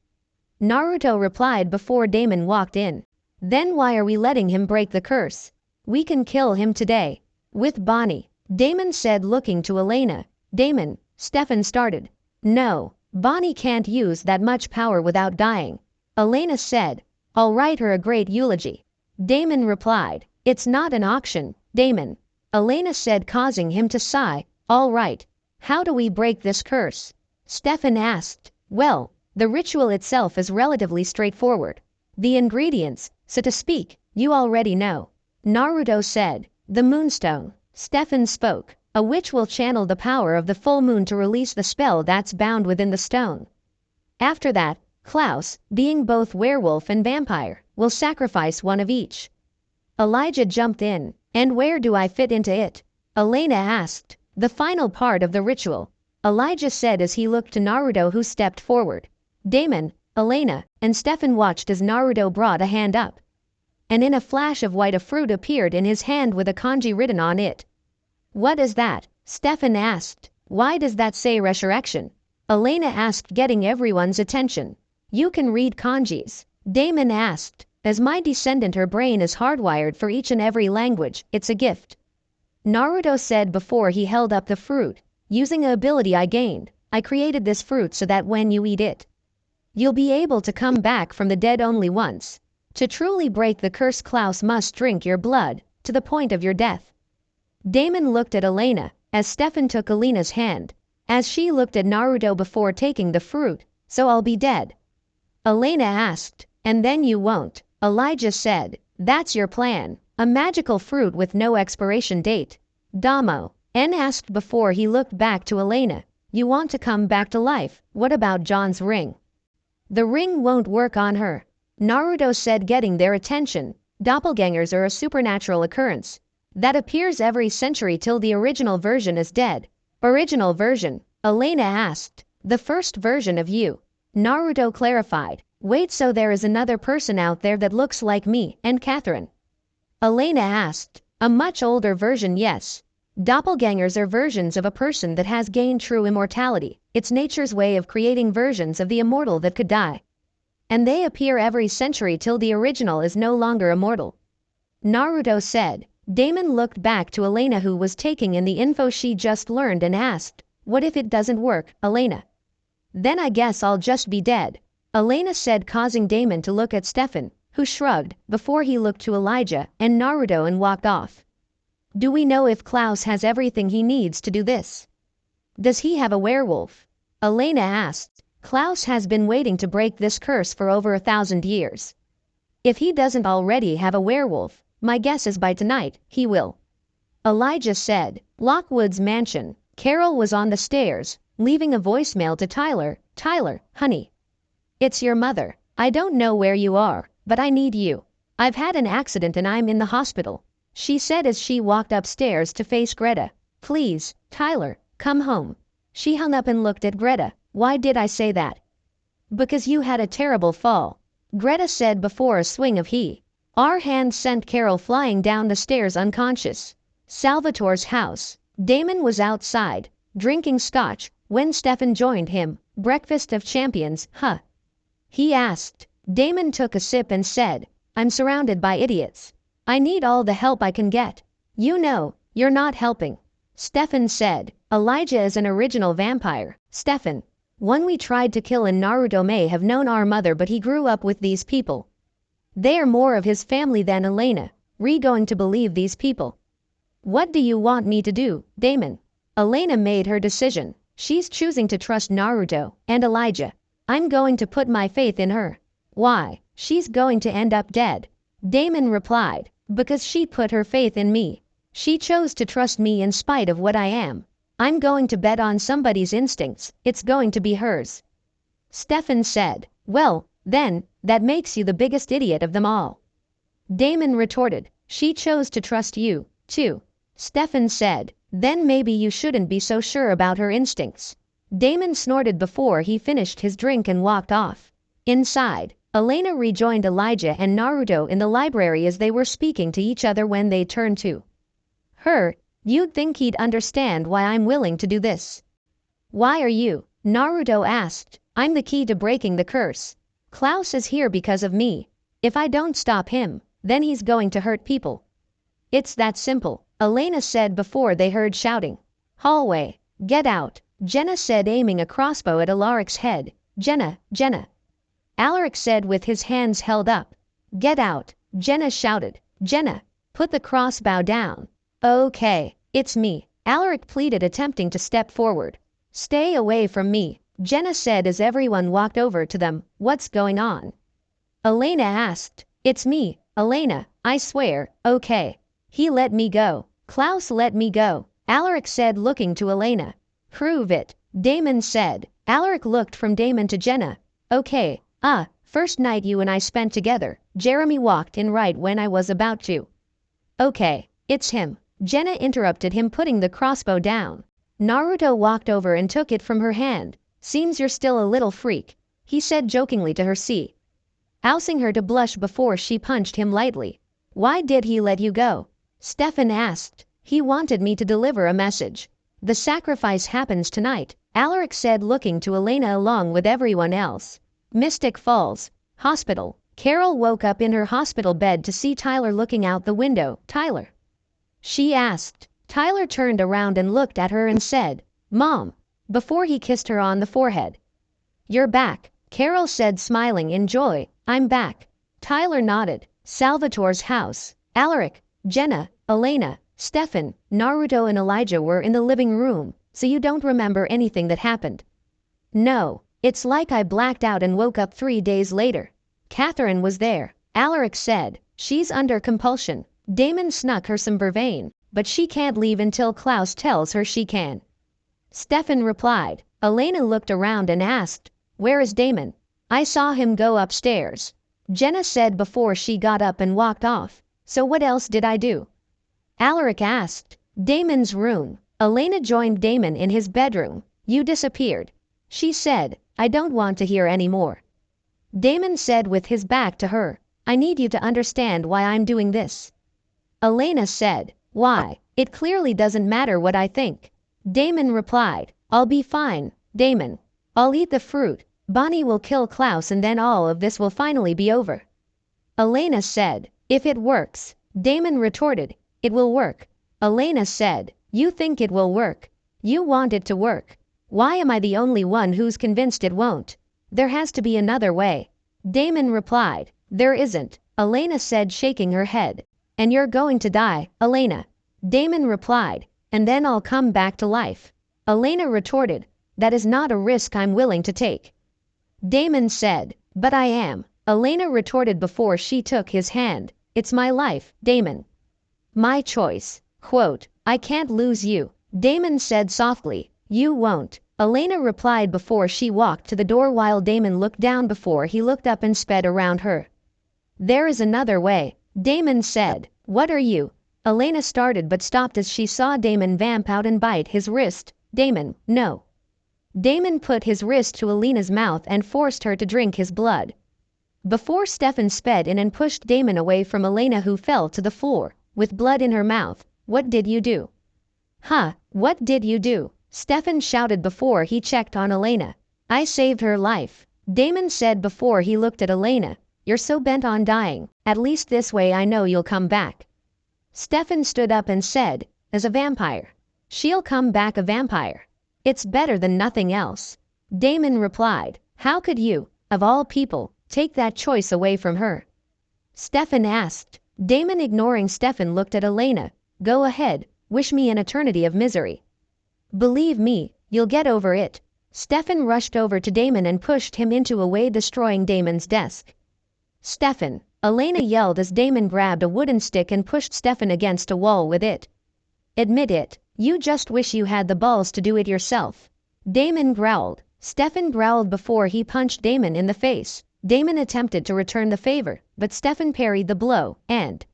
Naruto replied before Damon walked in. "Then why are we letting him break the curse? We can kill him today. With Bonnie," Damon said, looking to Elena. "Damon," Stefan started. "No, Bonnie can't use that much power without dying," Elena said. "I'll write her a great eulogy," Damon replied. "It's not an auction, Damon," Elena said, causing him to sigh. "All right. How do we break this curse?" Stefan asked. "Well, the ritual itself is relatively straightforward. The ingredients, so to speak, you already know," Naruto said. "The moonstone," Stefan spoke. "A witch will channel the power of the full moon to release the spell that's bound within the stone. After that, Klaus, being both werewolf and vampire, will sacrifice one of each." Elijah jumped in. "And where do I fit into it?" Elena asked. "The final part of the ritual," Elijah said as he looked to Naruto, who stepped forward. Damon, Elena, and Stefan watched as Naruto brought a hand up. And in a flash of white a fruit appeared in his hand with a kanji written on it. "What is that?" Stefan asked. "Why does that say resurrection?" Elena asked, getting everyone's attention. "You can read kanjis?" Damon asked. "As my descendant, her brain is hardwired for each and every language. It's a gift," Naruto said before he held up the fruit. "Using an ability I gained, I created this fruit so that when you eat it, you'll be able to come back from the dead only once. To truly break the curse, Klaus must drink your blood, to the point of your death." Damon looked at Elena, as Stefan took Elena's hand, as she looked at Naruto before taking the fruit. "So I'll be dead?" Elena asked. "And then you won't," Elijah said. "That's your plan, a magical fruit with no expiration date?" Damo N asked before he looked back to Elena. You want to come back to life. What about John's ring? The ring won't work on her. Naruto said, getting their attention. Doppelgangers are a supernatural occurrence that appears every century till the original version is dead. Original version? Elena asked. The first version of you. Naruto clarified. Wait, so there is another person out there that looks like me and Catherine? Elena asked. A much older version, yes. Doppelgangers are versions of a person that has gained true immortality. It's nature's way of creating versions of the immortal that could die. And they appear every century till the original is no longer immortal. Naruto said. Damon looked back to Elena, who was taking in the info she just learned, and asked, what if it doesn't work, Elena? Then I guess I'll just be dead, Elena said, causing Damon to look at Stefan, who shrugged before he looked to Elijah and Naruto and walked off. Do we know if Klaus has everything he needs to do this? Does he have a werewolf? Elena asked. Klaus has been waiting to break this curse for over 1,000 years. If he doesn't already have a werewolf, my guess is by tonight, he will. Elijah said. Lockwood's mansion. Carol was on the stairs, leaving a voicemail to Tyler. Tyler, honey. It's your mother. I don't know where you are, but I need you. I've had an accident and I'm in the hospital, she said as she walked upstairs to face Greta. Please, Tyler, come home. She hung up and looked at Greta. Why did I say that? Because you had a terrible fall, Greta said before a swing of her hand sent Carol flying down the stairs unconscious. Salvatore's house. Damon was outside, drinking scotch, when Stefan joined him. Breakfast of champions, huh? He asked. Damon took a sip and said, I'm surrounded by idiots. I need all the help I can get. You know, you're not helping, Stefan said. Elijah is an original vampire, Stefan. One we tried to kill, and Naruto may have known our mother, but he grew up with these people. They are more of his family than Elena. Re going to believe these people? What do you want me to do, Damon? Elena made her decision. She's choosing to trust Naruto and Elijah. I'm going to put my faith in her. Why? She's going to end up dead, Damon replied. Because she put her faith in me. She chose to trust me in spite of what I am. I'm going to bet on somebody's instincts. It's going to be hers, Stefan said. Well, then, that makes you the biggest idiot of them all, Damon retorted. She chose to trust you, too, Stefan said. Then maybe you shouldn't be so sure about her instincts. Damon snorted before he finished his drink and walked off. Inside, Elena rejoined Elijah and Naruto in the library as they were speaking to each other. When they turned to her, you'd think he'd understand why I'm willing to do this. Why are you? Naruto asked. I'm the key to breaking the curse. Klaus is here because of me. If I don't stop him, then he's going to hurt people. It's that simple, Elena said before they heard shouting. Hallway. Get out, Jenna said, aiming a crossbow at Alaric's head. Jenna. Alaric said with his hands held up. Get out, Jenna shouted. Jenna, put the crossbow down. Okay, it's me, Alaric pleaded, attempting to step forward. Stay away from me, Jenna said as everyone walked over to them. What's going on? Elena asked. It's me, Elena, I swear. Okay. He let me go. Klaus let me go, Alaric said, looking to Elena. Prove it, Damon said. Alaric looked from Damon to Jenna. Okay, first night you and I spent together, Jeremy walked in right when I was about to. Okay, it's him, Jenna interrupted him, putting the crossbow down. Naruto walked over and took it from her hand. Seems you're still a little freak, he said jokingly to her, ousing her to blush before she punched him lightly. Why did he let you go? Stefan asked. He wanted me to deliver a message. The sacrifice happens tonight, Alaric said, looking to Elena along with everyone else. Mystic Falls Hospital. Carol woke up in her hospital bed to see Tyler looking out the window. Tyler, she asked. Tyler turned around and looked at her and said, Mom, before he kissed her on the forehead. You're back, Carol said, smiling in joy. I'm back. Tyler nodded. Salvatore's house. Alaric, Jenna, Elena, Stefan, Naruto and Elijah were in the living room. So you don't remember anything that happened? No, it's like I blacked out and woke up 3 days later. Catherine was there, Alaric said. She's under compulsion. Damon snuck her some vervain, but she can't leave until Klaus tells her she can. Stefan replied. Elena looked around and asked, "Where is Damon?" "I saw him go upstairs," Jenna said before she got up and walked off. "So what else did I do?" Alaric asked. "Damon's room." Elena joined Damon in his bedroom. "You disappeared," she said. "I don't want to hear any more." Damon said with his back to her. "I need you to understand why I'm doing this." Elena said. "Why? It clearly doesn't matter what I think." Damon replied. "I'll be fine, Damon. I'll eat the fruit. Bonnie will kill Klaus and then all of this will finally be over." Elena said. "If it works." Damon retorted. "It will work." Elena said. "You think it will work? You want it to work. Why am I the only one who's convinced it won't? There has to be another way." Damon replied. "There isn't," Elena said, shaking her head. "And you're going to die, Elena." Damon replied. "And then I'll come back to life." Elena retorted. "That is not a risk I'm willing to take." Damon said. "But I am," Elena retorted before she took his hand. "It's my life, Damon. My choice. Quote, I can't lose you," Damon said softly. "You won't," Elena replied before she walked to the door while Damon looked down before he looked up and sped around her. "There is another way," Damon said. "What are you?" Elena started but stopped as she saw Damon vamp out and bite his wrist. "Damon, no." Damon put his wrist to Elena's mouth and forced her to drink his blood. Before Stefan sped in and pushed Damon away from Elena, who fell to the floor, with blood in her mouth. "What did you do?" "Huh, what did you do?" Stefan shouted before he checked on Elena. "I saved her life," Damon said before he looked at Elena. "You're so bent on dying, at least this way I know you'll come back." Stefan stood up and said, "As a vampire. She'll come back a vampire. It's better than nothing else." Damon replied. "How could you, of all people, take that choice away from her?" Stefan asked. Damon, ignoring Stefan, looked at Elena. "Go ahead, wish me an eternity of misery. Believe me, you'll get over it." Stefan rushed over to Damon and pushed him into a way, destroying Damon's desk. "Stefan," Elena yelled as Damon grabbed a wooden stick and pushed Stefan against a wall with it. "Admit it, you just wish you had the balls to do it yourself," Damon growled. Stefan growled before he punched Damon in the face. Damon attempted to return the favor, but Stefan parried the blow and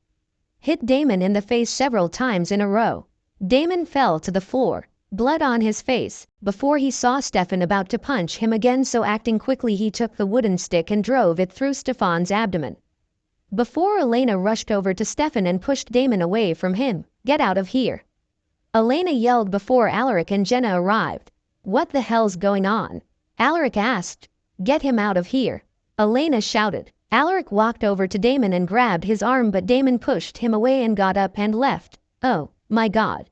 hit Damon in the face several times in a row. Damon fell to the floor, blood on his face, before he saw Stefan about to punch him again, so acting quickly he took the wooden stick and drove it through Stefan's abdomen. Before Elena rushed over to Stefan and pushed Damon away from him. "Get out of here," Elena yelled before Alaric and Jenna arrived. "What the hell's going on?" Alaric asked. "Get him out of here," Elena shouted. Alaric walked over to Damon and grabbed his arm, but Damon pushed him away and got up and left. "Oh, my God,"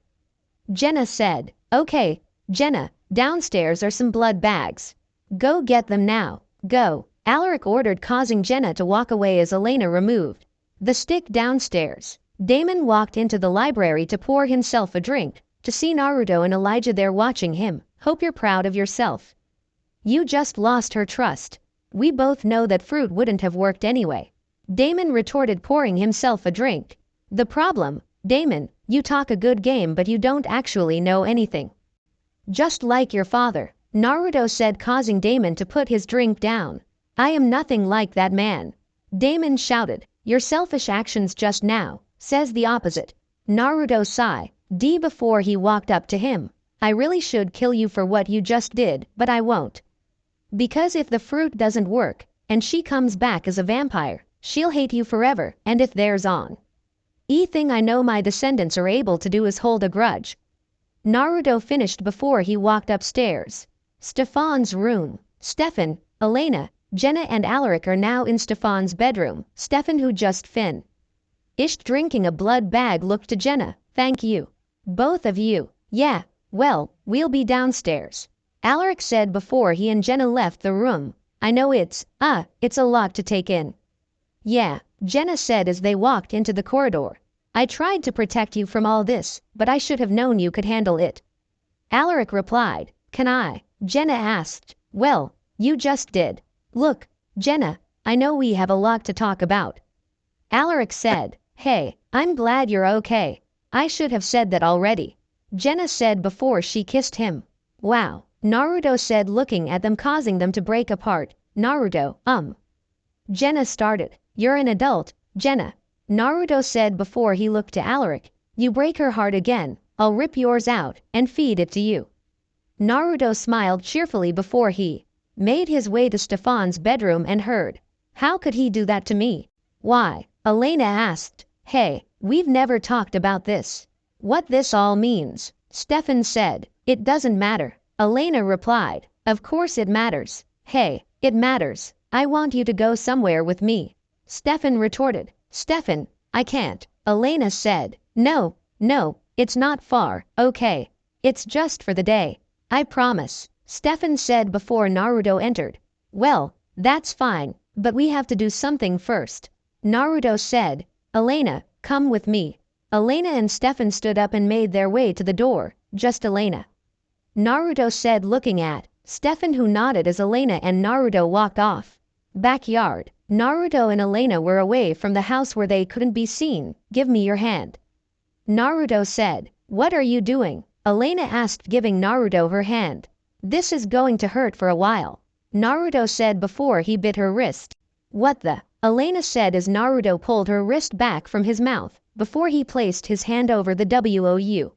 Jenna said. "Okay, Jenna, downstairs are some blood bags. Go get them now, go," Alaric ordered, causing Jenna to walk away as Elena removed the stick downstairs. Damon walked into the library to pour himself a drink, to see Naruto and Elijah there watching him. "Hope you're proud of yourself. You just lost her trust. We both know that fruit wouldn't have worked anyway," Damon retorted, pouring himself a drink. "The problem, Damon, you talk a good game but you don't actually know anything. Just like your father," Naruto said, causing Damon to put his drink down. "I am nothing like that man," Damon shouted. "Your selfish actions just now says the opposite," Naruto sighed before he walked up to him. "I really should kill you for what you just did, but I won't. Because if the fruit doesn't work, and she comes back as a vampire, she'll hate you forever, and if there's on thing I know my descendants are able to do is hold a grudge." Naruto finished before he walked upstairs. Stefan's room. Stefan, Elena, Jenna and Alaric are now in Stefan's bedroom. Stefan, who just finished drinking a blood bag, looked to Jenna. "Thank you. Both of you." "Yeah, well, we'll be downstairs," Alaric said before he and Jenna left the room. "I know it's a lot to take in." "Yeah," Jenna said as they walked into the corridor. "I tried to protect you from all this, but I should have known you could handle it," Alaric replied. "Can I?" Jenna asked. "Well, you just did." "Look, Jenna, I know we have a lot to talk about," Alaric said. "Hey, I'm glad you're okay. I should have said that already," Jenna said before she kissed him. Wow, Naruto said, looking at them, causing them to break apart. Naruto, Jenna started. You're an adult, Jenna. Naruto said before he looked to Alaric. You break her heart again, I'll rip yours out and feed it to you. Naruto smiled cheerfully before he made his way to Stefan's bedroom and heard. How could he do that to me? Why? Elena asked. Hey, we've never talked about this. What this all means? Stefan said. It doesn't matter. Elena replied. Of course it matters. Hey, it matters. I want you to go somewhere with me. Stefan retorted. Stefan, I can't. Elena said. No, it's not far, okay. It's just for the day. I promise. Stefan said before Naruto entered. Well, that's fine, but we have to do something first. Naruto said. Elena, come with me. Elena and Stefan stood up and made their way to the door, just Elena. Naruto said, looking at Stefan, who nodded as Elena and Naruto walked off. Backyard. Naruto and Elena were away from the house where they couldn't be seen. Give me your hand. Naruto said. What are you doing? Elena asked, giving Naruto her hand. This is going to hurt for a while. Naruto said before he bit her wrist. What the? Elena said as Naruto pulled her wrist back from his mouth, before he placed his hand over the WOU.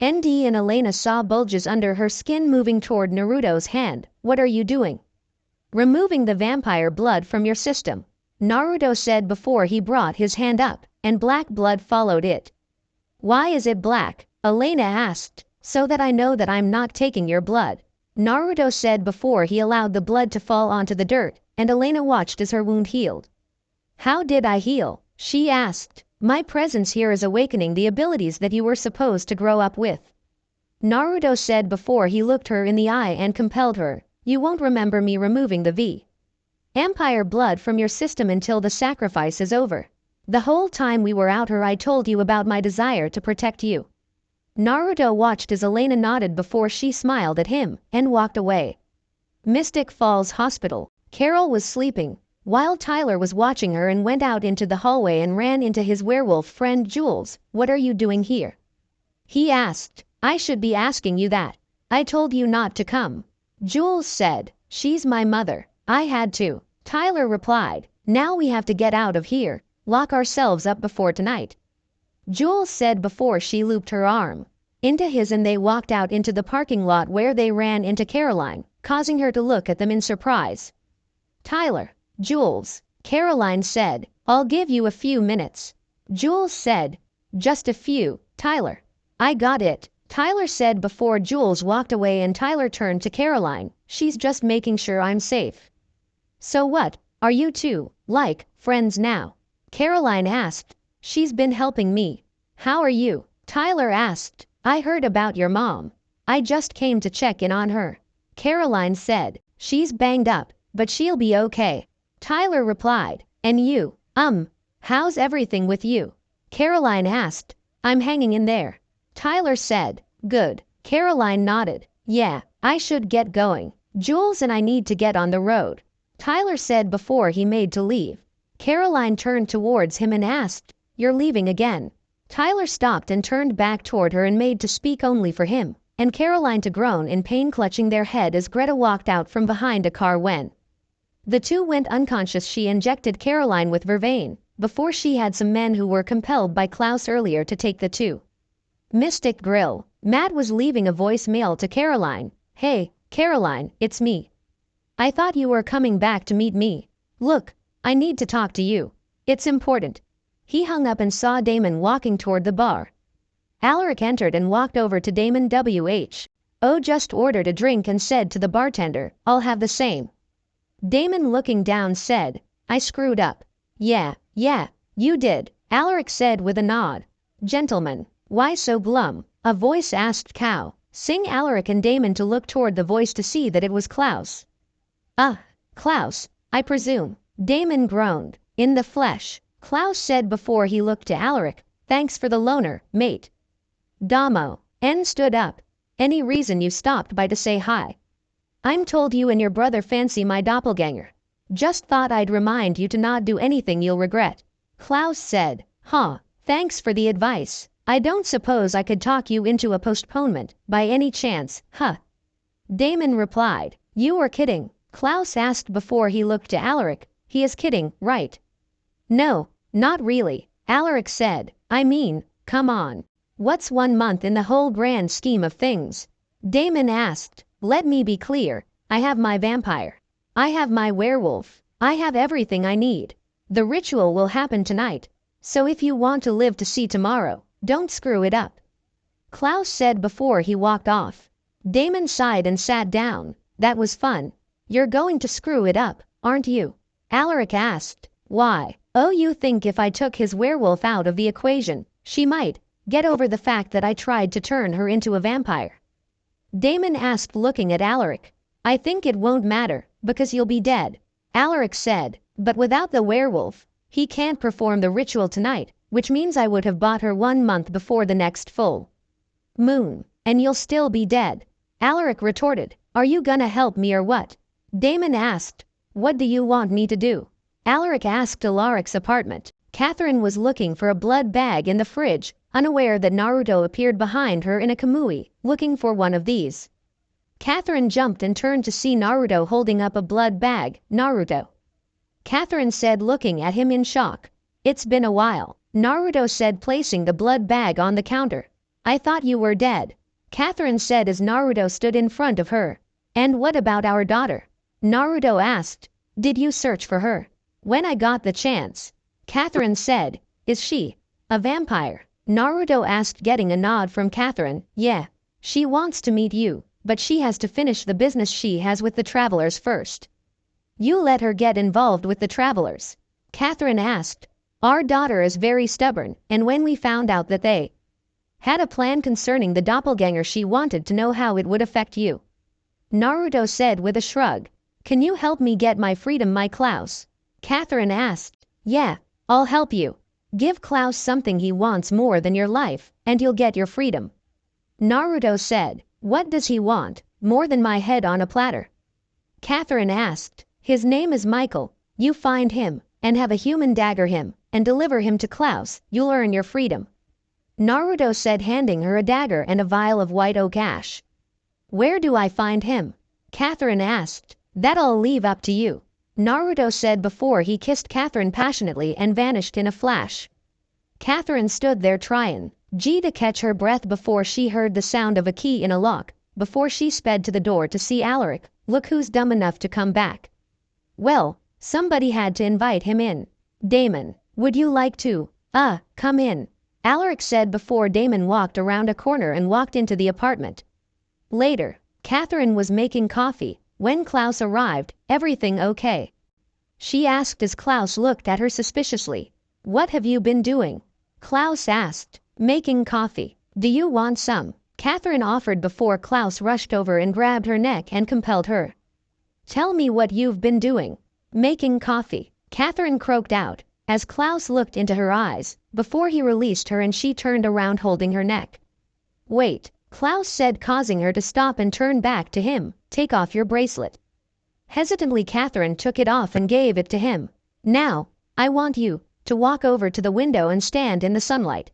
ND and Elena saw bulges under her skin moving toward Naruto's hand. What are you doing? Removing the vampire blood from your system. Naruto said before he brought his hand up, and black blood followed it. Why is it black? Elena asked. So that I know that I'm not taking your blood. Naruto said before he allowed the blood to fall onto the dirt, and Elena watched as her wound healed. How did I heal? She asked. My presence here is awakening the abilities that you were supposed to grow up with. Naruto said before he looked her in the eye and compelled her. You won't remember me removing the vampire blood from your system until the sacrifice is over. The whole time we were out here I told you about my desire to protect you. Naruto watched as Elena nodded before she smiled at him and walked away. Mystic Falls Hospital. Carol was sleeping, while Tyler was watching her and went out into the hallway and ran into his werewolf friend Jules. What are you doing here? He asked. I should be asking you that. I told you not to come. Jules said. She's my mother. I had to. Tyler replied. Now we have to get out of here. Lock ourselves up before tonight. Jules said before she looped her arm into his and they walked out into the parking lot where they ran into Caroline, causing her to look at them in surprise. Tyler, Jules, Caroline said, I'll give you a few minutes. Jules said, just a few, Tyler. I got it, Tyler said before Jules walked away and Tyler turned to Caroline. She's just making sure I'm safe. So what, are you two, like, friends now? Caroline asked. She's been helping me. How are you? Tyler asked. I heard about your mom. I just came to check in on her. Caroline said. She's banged up, but she'll be okay. Tyler replied. And you, how's everything with you? Caroline asked. I'm hanging in there. Tyler said. Good. Caroline nodded. Yeah, I should get going. Jules and I need to get on the road. Tyler said before he made to leave. Caroline turned towards him and asked. You're leaving again? Tyler stopped and turned back toward her and made to speak only for him, and Caroline to groan in pain, clutching their head as Greta walked out from behind a car. When the two went unconscious, she injected Caroline with vervain, before she had some men who were compelled by Klaus earlier to take the two. Mystic Grill. Matt was leaving a voicemail to Caroline. Hey, Caroline, it's me. I thought you were coming back to meet me. Look, I need to talk to you. It's important. He hung up and saw Damon walking toward the bar. Alaric entered and walked over to Damon. Just ordered a drink and said to the bartender, I'll have the same. Damon, looking down, said, I screwed up. Yeah, you did, Alaric said with a nod. Gentlemen, why so glum? A voice asked Cow. Sing Alaric and Damon to look toward the voice to see that it was Klaus. Klaus, I presume. Damon groaned. In the flesh, Klaus said before he looked to Alaric. Thanks for the loner, mate. Damo. N stood up. Any reason you stopped by to say hi? I'm told you and your brother fancy my doppelganger. Just thought I'd remind you to not do anything you'll regret. Klaus said. Thanks for the advice. I don't suppose I could talk you into a postponement, by any chance, huh? Damon replied. You are kidding, Klaus asked before he looked to Alaric. He is kidding, right? No, not really, Alaric said. I mean, come on. What's 1 month in the whole grand scheme of things? Damon asked. Let me be clear. I have my vampire. I have my werewolf. I have everything I need. The ritual will happen tonight. So if you want to live to see tomorrow, don't screw it up. Klaus said before he walked off. Damon sighed and sat down. That was fun. You're going to screw it up, aren't you? Alaric asked. Why? Oh, you think if I took his werewolf out of the equation, she might get over the fact that I tried to turn her into a vampire? Damon asked, looking at Alaric. I think it won't matter, because you'll be dead. Alaric said. But without the werewolf, he can't perform the ritual tonight, which means I would have bought her 1 month before the next full moon, and you'll still be dead. Alaric retorted. Are you gonna help me or what? Damon asked. What do you want me to do? Alaric asked. Alaric's apartment. Catherine was looking for a blood bag in the fridge, unaware that Naruto appeared behind her in a kamui, looking for one of these. Catherine jumped and turned to see Naruto holding up a blood bag. Naruto, Catherine said, looking at him in shock. It's been a while, Naruto said, placing the blood bag on the counter. I thought you were dead, Catherine said as Naruto stood in front of her. And what about our daughter? Naruto asked. Did you search for her? When I got the chance, Catherine said. Is she a vampire? Naruto asked, getting a nod from Catherine. Yeah. She wants to meet you, but she has to finish the business she has with the travelers first. You let her get involved with the travelers? Catherine asked. Our daughter is very stubborn, and when we found out that they had a plan concerning the doppelganger, she wanted to know how it would affect you. Naruto said with a shrug. Can you help me get my freedom, my Klaus? Catherine asked. Yeah, I'll help you. Give Klaus something he wants more than your life, and you'll get your freedom. Naruto said. What does he want, more than my head on a platter? Catherine asked. His name is Michael. You find him, and have a human dagger him, and deliver him to Klaus, you'll earn your freedom. Naruto said, handing her a dagger and a vial of white oak ash. Where do I find him? Catherine asked. That I'll leave up to you, Naruto said before he kissed Catherine passionately and vanished in a flash. Catherine stood there trying to catch her breath before she heard the sound of a key in a lock, before she sped to the door to see Alaric. Look who's dumb enough to come back. Well, somebody had to invite him in. Damon, would you like to come in? Alaric said before Damon walked around a corner and walked into the apartment. Later, Catherine was making coffee. When Klaus arrived, everything okay? She asked as Klaus looked at her suspiciously. What have you been doing? Klaus asked. Making coffee. Do you want some? Catherine offered before Klaus rushed over and grabbed her neck and compelled her. Tell me what you've been doing. Making coffee, Catherine croaked out, as Klaus looked into her eyes, before he released her and she turned around holding her neck. Wait, Klaus said, causing her to stop and turn back to him. Take off your bracelet. Hesitantly, Catherine took it off and gave it to him. Now, I want you to walk over to the window and stand in the sunlight.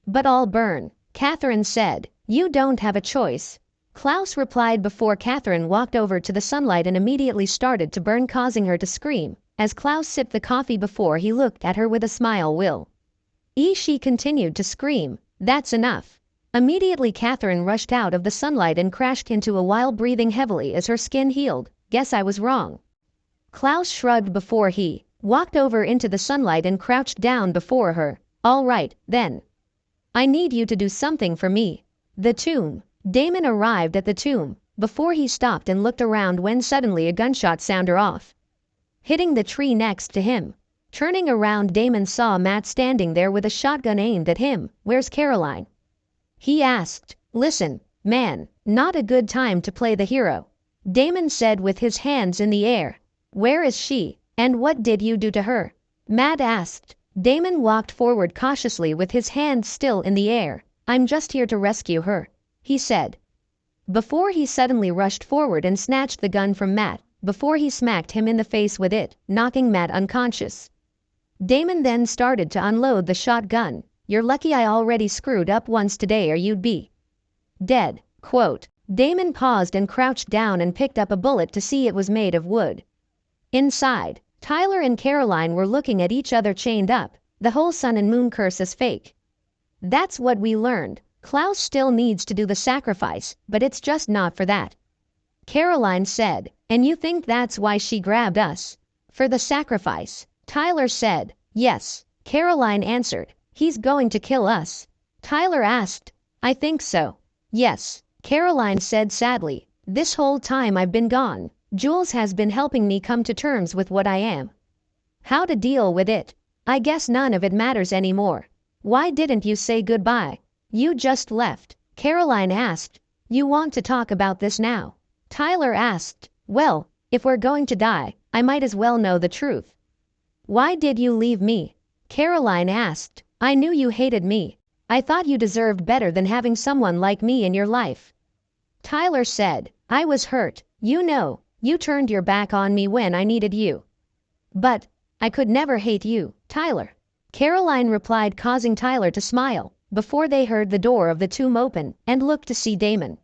But I'll burn, Catherine said. You don't have a choice, Klaus replied before Catherine walked over to the sunlight and immediately started to burn, causing her to scream, as Klaus sipped the coffee before he looked at her with a smile. She continued to scream. That's enough. Immediately Catherine rushed out of the sunlight and crashed into a wall, breathing heavily as her skin healed. Guess I was wrong. Klaus shrugged before he walked over into the sunlight and crouched down before her. All right, then. I need you to do something for me. The tomb. Damon arrived at the tomb, before he stopped and looked around when suddenly a gunshot sounded off, hitting the tree next to him. Turning around, Damon saw Matt standing there with a shotgun aimed at him. Where's Caroline? He asked. Listen, man, not a good time to play the hero, Damon said with his hands in the air. Where is she, and what did you do to her? Matt asked. Damon walked forward cautiously with his hands still in the air. I'm just here to rescue her, he said, before he suddenly rushed forward and snatched the gun from Matt, before he smacked him in the face with it, knocking Matt unconscious. Damon then started to unload the shotgun. You're lucky I already screwed up once today or you'd be dead, quote. Damon paused and crouched down and picked up a bullet to see it was made of wood. Inside, Tyler and Caroline were looking at each other chained up. The whole sun and moon curse is fake. That's what we learned. Klaus still needs to do the sacrifice, but it's just not for that. Caroline said, and you think that's why she grabbed us? For the sacrifice. Tyler said, yes. Caroline answered, he's going to kill us. Tyler asked, I think so. Yes. Caroline said sadly, this whole time I've been gone, Jules has been helping me come to terms with what I am. How to deal with it? I guess none of it matters anymore. Why didn't you say goodbye? You just left. Caroline asked, you want to talk about this now? Tyler asked, well, if we're going to die, I might as well know the truth. Why did you leave me? Caroline asked, I knew you hated me. I thought you deserved better than having someone like me in your life. Tyler said, I was hurt. You know, you turned your back on me when I needed you. But I could never hate you, Tyler. Caroline replied, causing Tyler to smile, before they heard the door of the tomb open and looked to see Damon.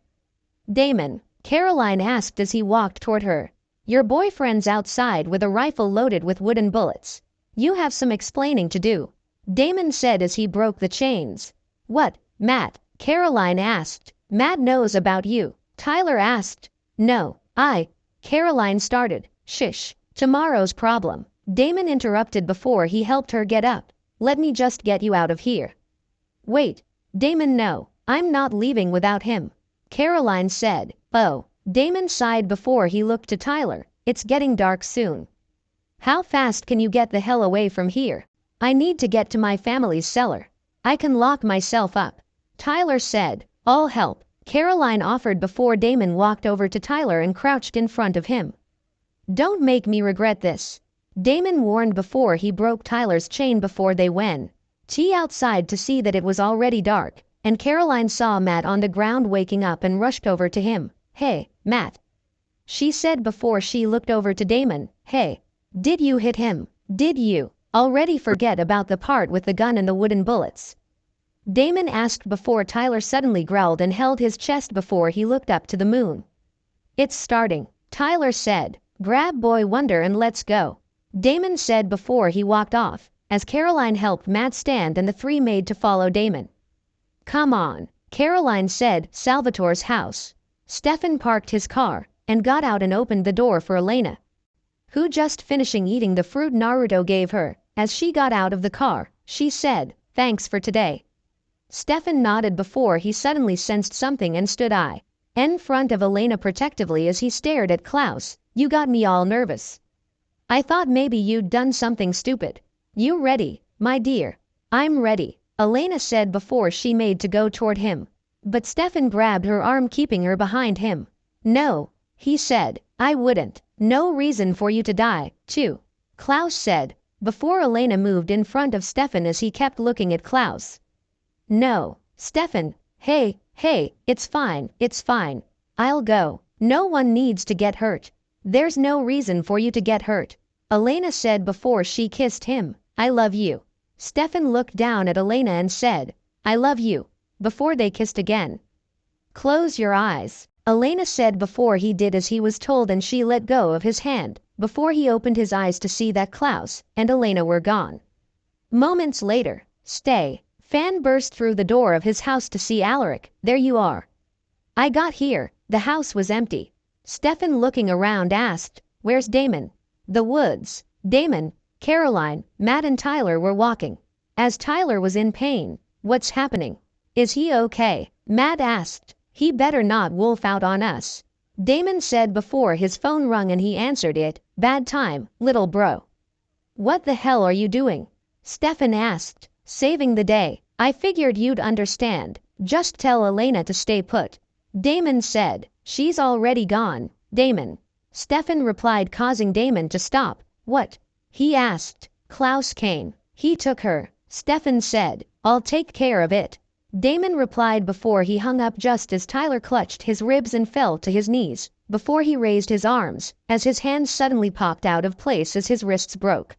Damon, Caroline asked as he walked toward her. Your boyfriend's outside with a rifle loaded with wooden bullets. You have some explaining to do. Damon said as he broke the chains. What, Matt? Caroline asked. Matt knows about you. Tyler asked. No, Caroline started. Shish, tomorrow's problem. Damon interrupted before he helped her get up. Let me just get you out of here. Wait, Damon, no, I'm not leaving without him. Caroline said. Oh. Damon sighed before he looked to Tyler. It's getting dark soon. How fast can you get the hell away from here? I need to get to my family's cellar. I can lock myself up. Tyler said. I'll help. Caroline offered before Damon walked over to Tyler and crouched in front of him. Don't make me regret this. Damon warned before he broke Tyler's chain before they went outside to see that it was already dark, and Caroline saw Matt on the ground waking up and rushed over to him. Hey, Matt. She said before she looked over to Damon. Hey, did you hit him? Did you already forget about the part with the gun and the wooden bullets? Damon asked before Tyler suddenly growled and held his chest before he looked up to the moon. It's starting, Tyler said. Grab Boy Wonder and let's go. Damon said before he walked off, as Caroline helped Matt stand and the three made to follow Damon. Come on, Caroline said. Salvatore's house. Stefan parked his car and got out and opened the door for Elena, who just finishing eating the fruit Naruto gave her. As she got out of the car, she said, thanks for today. Stefan nodded before he suddenly sensed something and stood in front of Elena protectively as he stared at Klaus. You got me all nervous. I thought maybe you'd done something stupid. You ready, my dear? I'm ready, Elena said before she made to go toward him. But Stefan grabbed her arm, keeping her behind him. No, he said, I wouldn't. No reason for you to die, too, Klaus said, before Elena moved in front of Stefan as he kept looking at Klaus. No, Stefan, hey, it's fine, I'll go. No one needs to get hurt. There's no reason for you to get hurt, Elena said before she kissed him. I love you. Stefan looked down at Elena and said, I love you, before they kissed again. Close your eyes, Elena said before he did as he was told, and she let go of his hand before he opened his eyes to see that Klaus and Elena were gone. Moments later, Fan burst through the door of his house to see Alaric. There you are. I got here. The house was empty. Stefan, looking around, asked, where's Damon? The woods. Damon, Caroline, Matt and Tyler were walking. As Tyler was in pain. What's happening? Is he okay? Matt asked. He better not wolf out on us, Damon said before his phone rung and he answered it. Bad time, little bro. What the hell are you doing? Stefan asked. Saving the day. I figured you'd understand. Just tell Elena to stay put, Damon said. She's already gone, Damon, Stefan replied, causing Damon to stop. What? He asked. Klaus came. He took her, Stefan said. I'll take care of it, Damon replied before he hung up just as Tyler clutched his ribs and fell to his knees before he raised his arms as his hands suddenly popped out of place as his wrists broke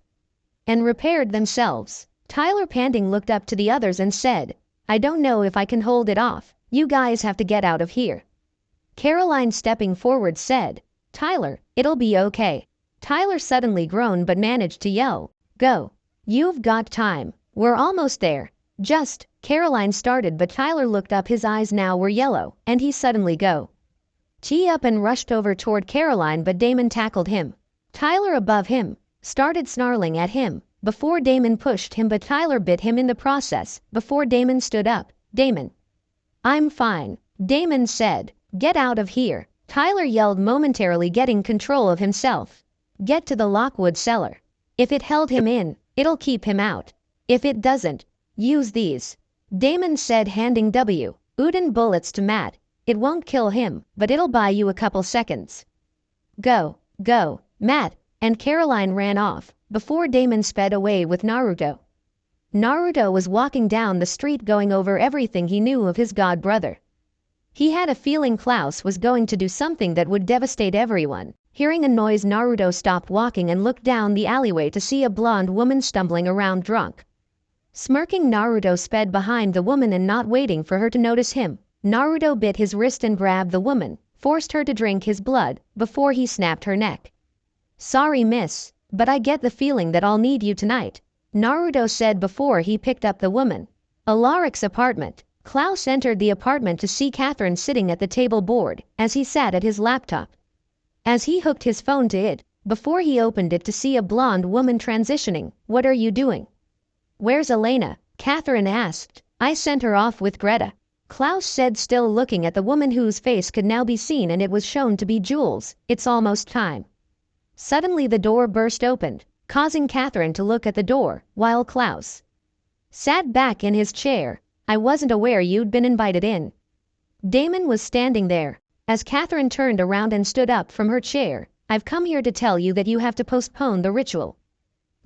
and repaired themselves. Tyler, panting, looked up to the others and said, I don't know if I can hold it off. You guys have to get out of here. Caroline, stepping forward, said, "Tyler, it'll be okay." Tyler suddenly groaned but managed to yell, "Go. You've got time. We're almost there." Just, Caroline started, but Tyler looked up. His eyes now were yellow, and he suddenly go. Tee up and rushed over toward Caroline, but Damon tackled him. Tyler, above him, started snarling at him before Damon pushed him, but Tyler bit him in the process before Damon stood up. "Damon." "I'm fine," Damon said. "Get out of here," Tyler yelled, momentarily getting control of himself. "Get to the Lockwood cellar. If it held him in, it'll keep him out. If it doesn't, use these," Damon said, handing wooden bullets to Matt. "It won't kill him, but it'll buy you a couple seconds. Go, go." Matt and Caroline ran off before Damon sped away with Naruto. Naruto was walking down the street, going over everything he knew of his god brother. He had a feeling Klaus was going to do something that would devastate everyone. Hearing a noise, Naruto stopped walking and looked down the alleyway to see a blonde woman stumbling around drunk. Smirking, Naruto sped behind the woman, and not waiting for her to notice him, Naruto bit his wrist and grabbed the woman, forced her to drink his blood before he snapped her neck. "Sorry, miss, but I get the feeling that I'll need you tonight," Naruto said before he picked up the woman. Alaric's apartment. Klaus entered the apartment to see Catherine sitting at the table bored as he sat at his laptop. As he hooked his phone to it, before he opened it to see a blonde woman transitioning. "What are you doing?" "Where's Elena?" Catherine asked. "I sent her off with Greta," Klaus said, still looking at the woman whose face could now be seen, and it was shown to be Jules. "It's almost time." Suddenly the door burst open, causing Catherine to look at the door, while Klaus sat back in his chair. "I wasn't aware you'd been invited in." Damon was standing there. As Catherine turned around and stood up from her chair, "I've come here to tell you that you have to postpone the ritual."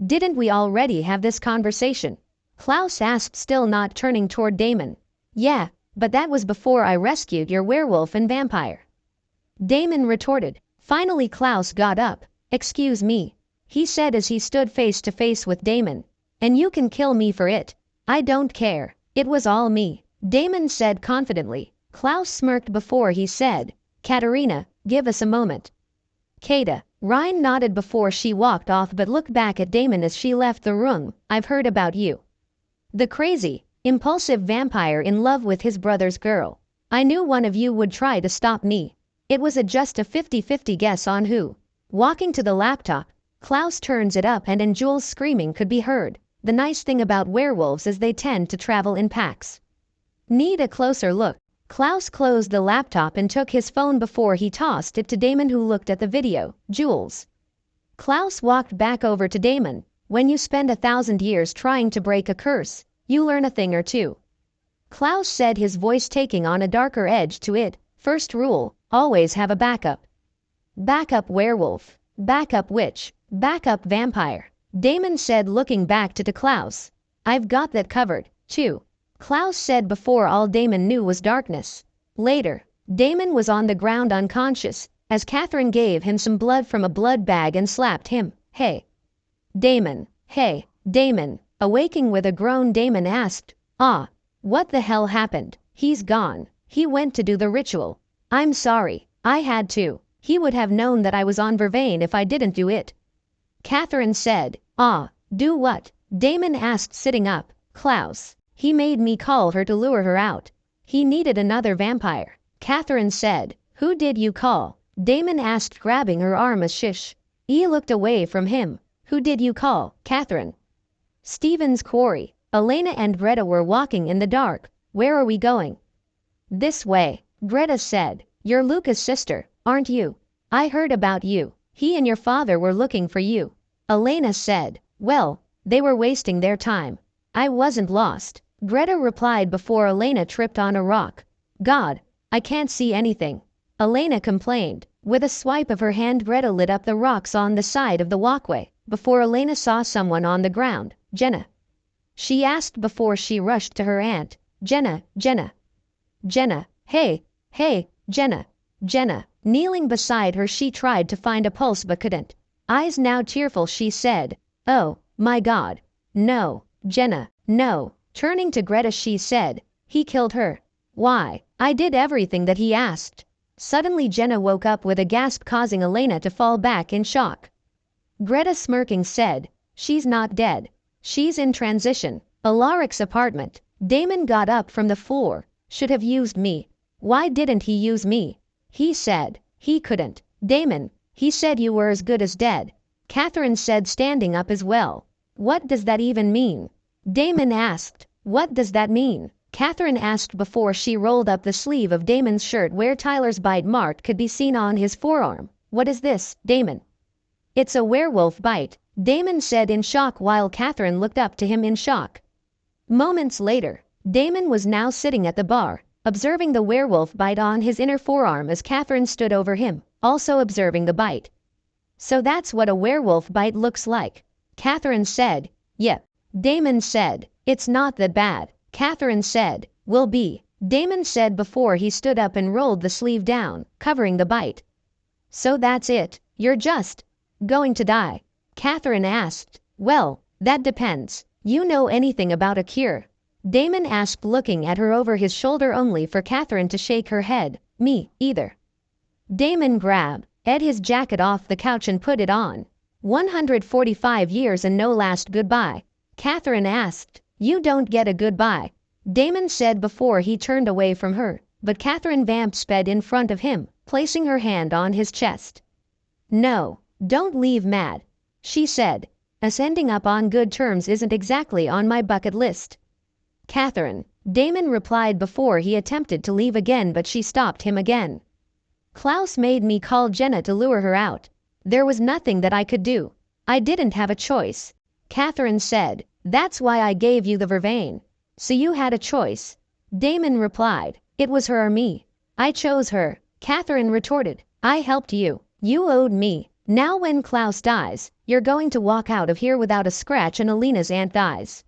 "Didn't we already have this conversation?" Klaus asked, still not turning toward Damon. "Yeah, but that was before I rescued your werewolf and vampire," Damon retorted. Finally Klaus got up. "Excuse me," he said as he stood face to face with Damon. "And you can kill me for it. I don't care. It was all me," Damon said confidently. Klaus smirked before he said, "Katerina, give us a moment." "Kata." Ryan nodded before she walked off, but looked back at Damon as she left the room. "I've heard about you. The crazy, impulsive vampire in love with his brother's girl. I knew one of you would try to stop me. It was just a 50-50 guess on who." Walking to the laptop, Klaus turns it up, and Jules' screaming could be heard. The nice thing about werewolves is they tend to travel in packs. "Need a closer look." Klaus closed the laptop and took his phone before he tossed it to Damon, who looked at the video. "Jules." Klaus walked back over to Damon. "When you spend 1,000 years trying to break a curse, you learn a thing or two," Klaus said, his voice taking on a darker edge to it. "First rule, always have a backup." "Backup werewolf, backup witch, backup vampire," Damon said, looking back to Klaus. "I've got that covered, too," Klaus said before all Damon knew was darkness. Later, Damon was on the ground unconscious as Catherine gave him some blood from a blood bag and slapped him. "Hey, Damon, hey, Damon." Awaking with a groan, Damon asked, "What the hell happened?" "He's gone. He went to do the ritual." "I'm sorry, I had to. He would have known that I was on Vervain if I didn't do it," Catherine said. Do what?" Damon asked, sitting up. "Klaus. He made me call her to lure her out. He needed another vampire," Catherine said. "Who did you call?" Damon asked, grabbing her arm as he looked away from him. "Who did you call, Catherine?" "Steven's quarry." Elena and Greta were walking in the dark. "Where are we going?" "This way," Greta said. "You're Luca's sister, aren't you? I heard about you. He and your father were looking for you," Elena said. "Well, they were wasting their time. I wasn't lost," Greta replied before Elena tripped on a rock. "God, I can't see anything," Elena complained. With a swipe of her hand, Greta lit up the rocks on the side of the walkway before Elena saw someone on the ground. "Jenna?" she asked before she rushed to her aunt. "Jenna, Jenna. Jenna, hey, Jenna, Jenna." Kneeling beside her, she tried to find a pulse but couldn't. Eyes now tearful, she said, "Oh, my God. No, Jenna, no." Turning to Greta, she said, "He killed her." "Why?" "I did everything that he asked." Suddenly Jenna woke up with a gasp, causing Elena to fall back in shock. Greta, smirking, said, "She's not dead. She's in transition." Alaric's apartment. Damon got up from the floor. "Should have used me. Why didn't he use me?" He said. "He couldn't. Damon, he said you were as good as dead." Catherine said, standing up as well. "What does that even mean?" Damon asked. "What does that mean?" Catherine asked before she rolled up the sleeve of Damon's shirt where Tyler's bite mark could be seen on his forearm. "What is this, Damon?" "It's a werewolf bite," Damon said in shock while Catherine looked up to him in shock. Moments later, Damon was now sitting at the bar, observing the werewolf bite on his inner forearm as Catherine stood over him, also observing the bite. "So that's what a werewolf bite looks like," Catherine said. "Yep." Damon said. "It's not that bad." Catherine said. "Will be," Damon said before he stood up and rolled the sleeve down, covering the bite. "So that's it, you're just going to die?" Catherine asked. "Well, that depends. You know anything about a cure?" Damon asked, looking at her over his shoulder, only for Catherine to shake her head. "Me either." Damon grabbed his jacket off the couch and put it on. 145 years and no last goodbye?" Catherine asked. "You don't get a goodbye," Damon said before he turned away from her, but Catherine vamp sped in front of him, placing her hand on his chest. "No, don't leave mad," she said. "Ascending up on good terms isn't exactly on my bucket list." "Catherine," Damon replied before he attempted to leave again, but she stopped him again. "Klaus made me call Jenna to lure her out. There was nothing that I could do. I didn't have a choice," Catherine said. "That's why I gave you the vervain." "So you had a choice?" Damon replied. "It was her or me. I chose her," Catherine retorted. "I helped you. You owed me. Now when Klaus dies, you're going to walk out of here without a scratch and Alina's aunt dies.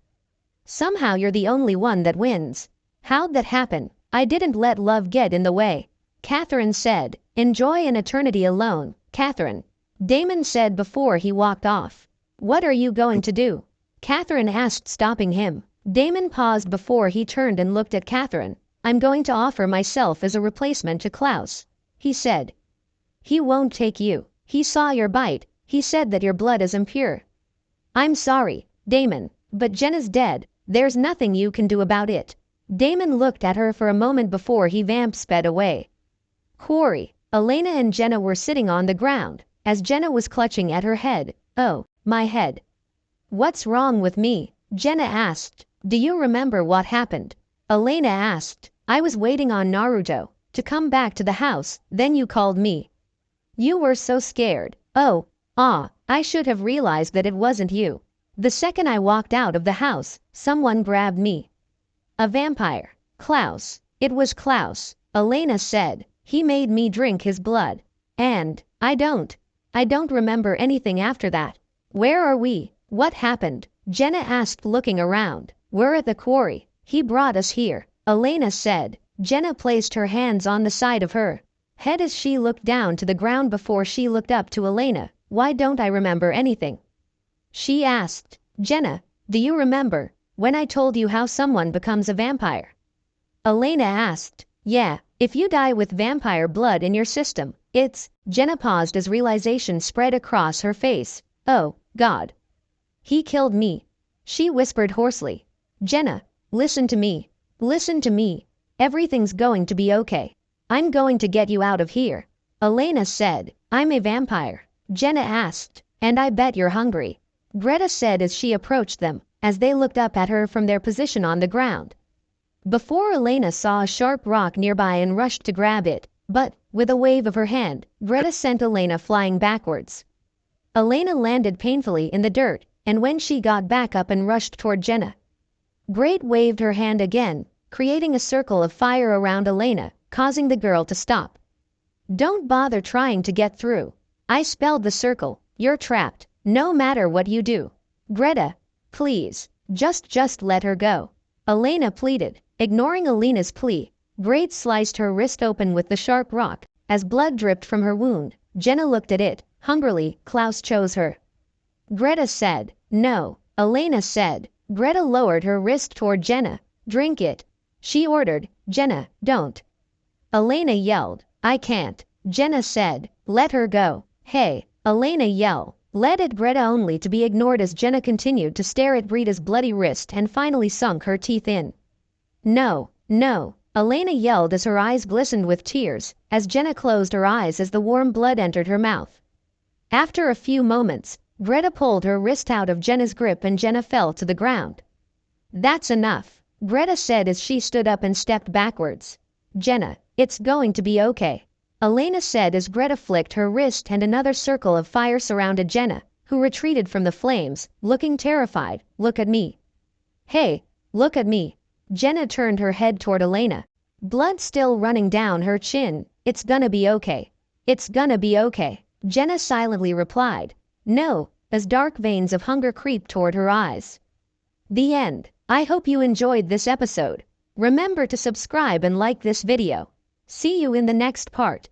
Somehow you're the only one that wins. How'd that happen?" "I didn't let love get in the way," Catherine said. "Enjoy an eternity alone, Catherine," Damon said before he walked off. "What are you going to do?" Catherine asked, stopping him. Damon paused before he turned and looked at Catherine. "I'm going to offer myself as a replacement to Klaus," he said. "He won't take you. He saw your bite. He said that your blood is impure." "I'm sorry, Damon, but Jenna's dead. There's nothing you can do about it." Damon looked at her for a moment before he vamp sped away. Quarry. Elena and Jenna were sitting on the ground, as Jenna was clutching at her head. "Oh, my head. What's wrong with me?" Jenna asked. "Do you remember what happened?" Elena asked. "I was waiting on Naruto to come back to the house, then you called me. You were so scared." "Oh, I should have realized that it wasn't you. The second I walked out of the house, someone grabbed me." "A vampire. Klaus." "It was Klaus," Elena said. "He made me drink his blood. And I don't remember anything after that." "Where are we? What happened?" Jenna asked, looking around. "We're at the quarry. He brought us here," Elena said. Jenna placed her hands on the side of her head as she looked down to the ground before she looked up to Elena. "Why don't I remember anything?" she asked. "Jenna, do you remember when I told you how someone becomes a vampire?" Elena asked. "Yeah, if you die with vampire blood in your system, it's..." Jenna paused as realization spread across her face. "Oh, God. He killed me," she whispered hoarsely. "Jenna, listen to me. Listen to me. Everything's going to be okay. I'm going to get you out of here," Elena said. "I'm a vampire," Jenna asked. "And I bet you're hungry," Greta said as she approached them, as they looked up at her from their position on the ground. Before Elena saw a sharp rock nearby and rushed to grab it, but, with a wave of her hand, Greta sent Elena flying backwards. Elena landed painfully in the dirt, and when she got back up and rushed toward Jenna, Greta waved her hand again, creating a circle of fire around Elena, causing the girl to stop. "Don't bother trying to get through. I spelled the circle. You're trapped, no matter what you do. Greta, please, just let her go," Elena pleaded. Ignoring Elena's plea, Greta sliced her wrist open with the sharp rock. As blood dripped from her wound, Jenna looked at it. Hungrily, "Klaus chose her," Greta said. "No," Elena said. Greta lowered her wrist toward Jenna. "Drink it," she ordered. "Jenna, don't," Elena yelled. I can't, Jenna said. Let her go. Hey, Elena yelled. Let it Greta only to be ignored as Jenna continued to stare at Rita's bloody wrist and finally sunk her teeth in. No, no, Elena yelled as her eyes glistened with tears, as Jenna closed her eyes as the warm blood entered her mouth. After a few moments, Greta pulled her wrist out of Jenna's grip and Jenna fell to the ground. That's enough, Greta said as she stood up and stepped backwards. Jenna, it's going to be okay, Elena said as Greta flicked her wrist and another circle of fire surrounded Jenna, who retreated from the flames, looking terrified. Look at me. Hey, look at me. Jenna turned her head toward Elena, blood still running down her chin. It's gonna be okay. It's gonna be okay, Jenna silently replied. No, as dark veins of hunger creeped toward her eyes. The end. I hope you enjoyed this episode. Remember to subscribe and like this video. See you in the next part.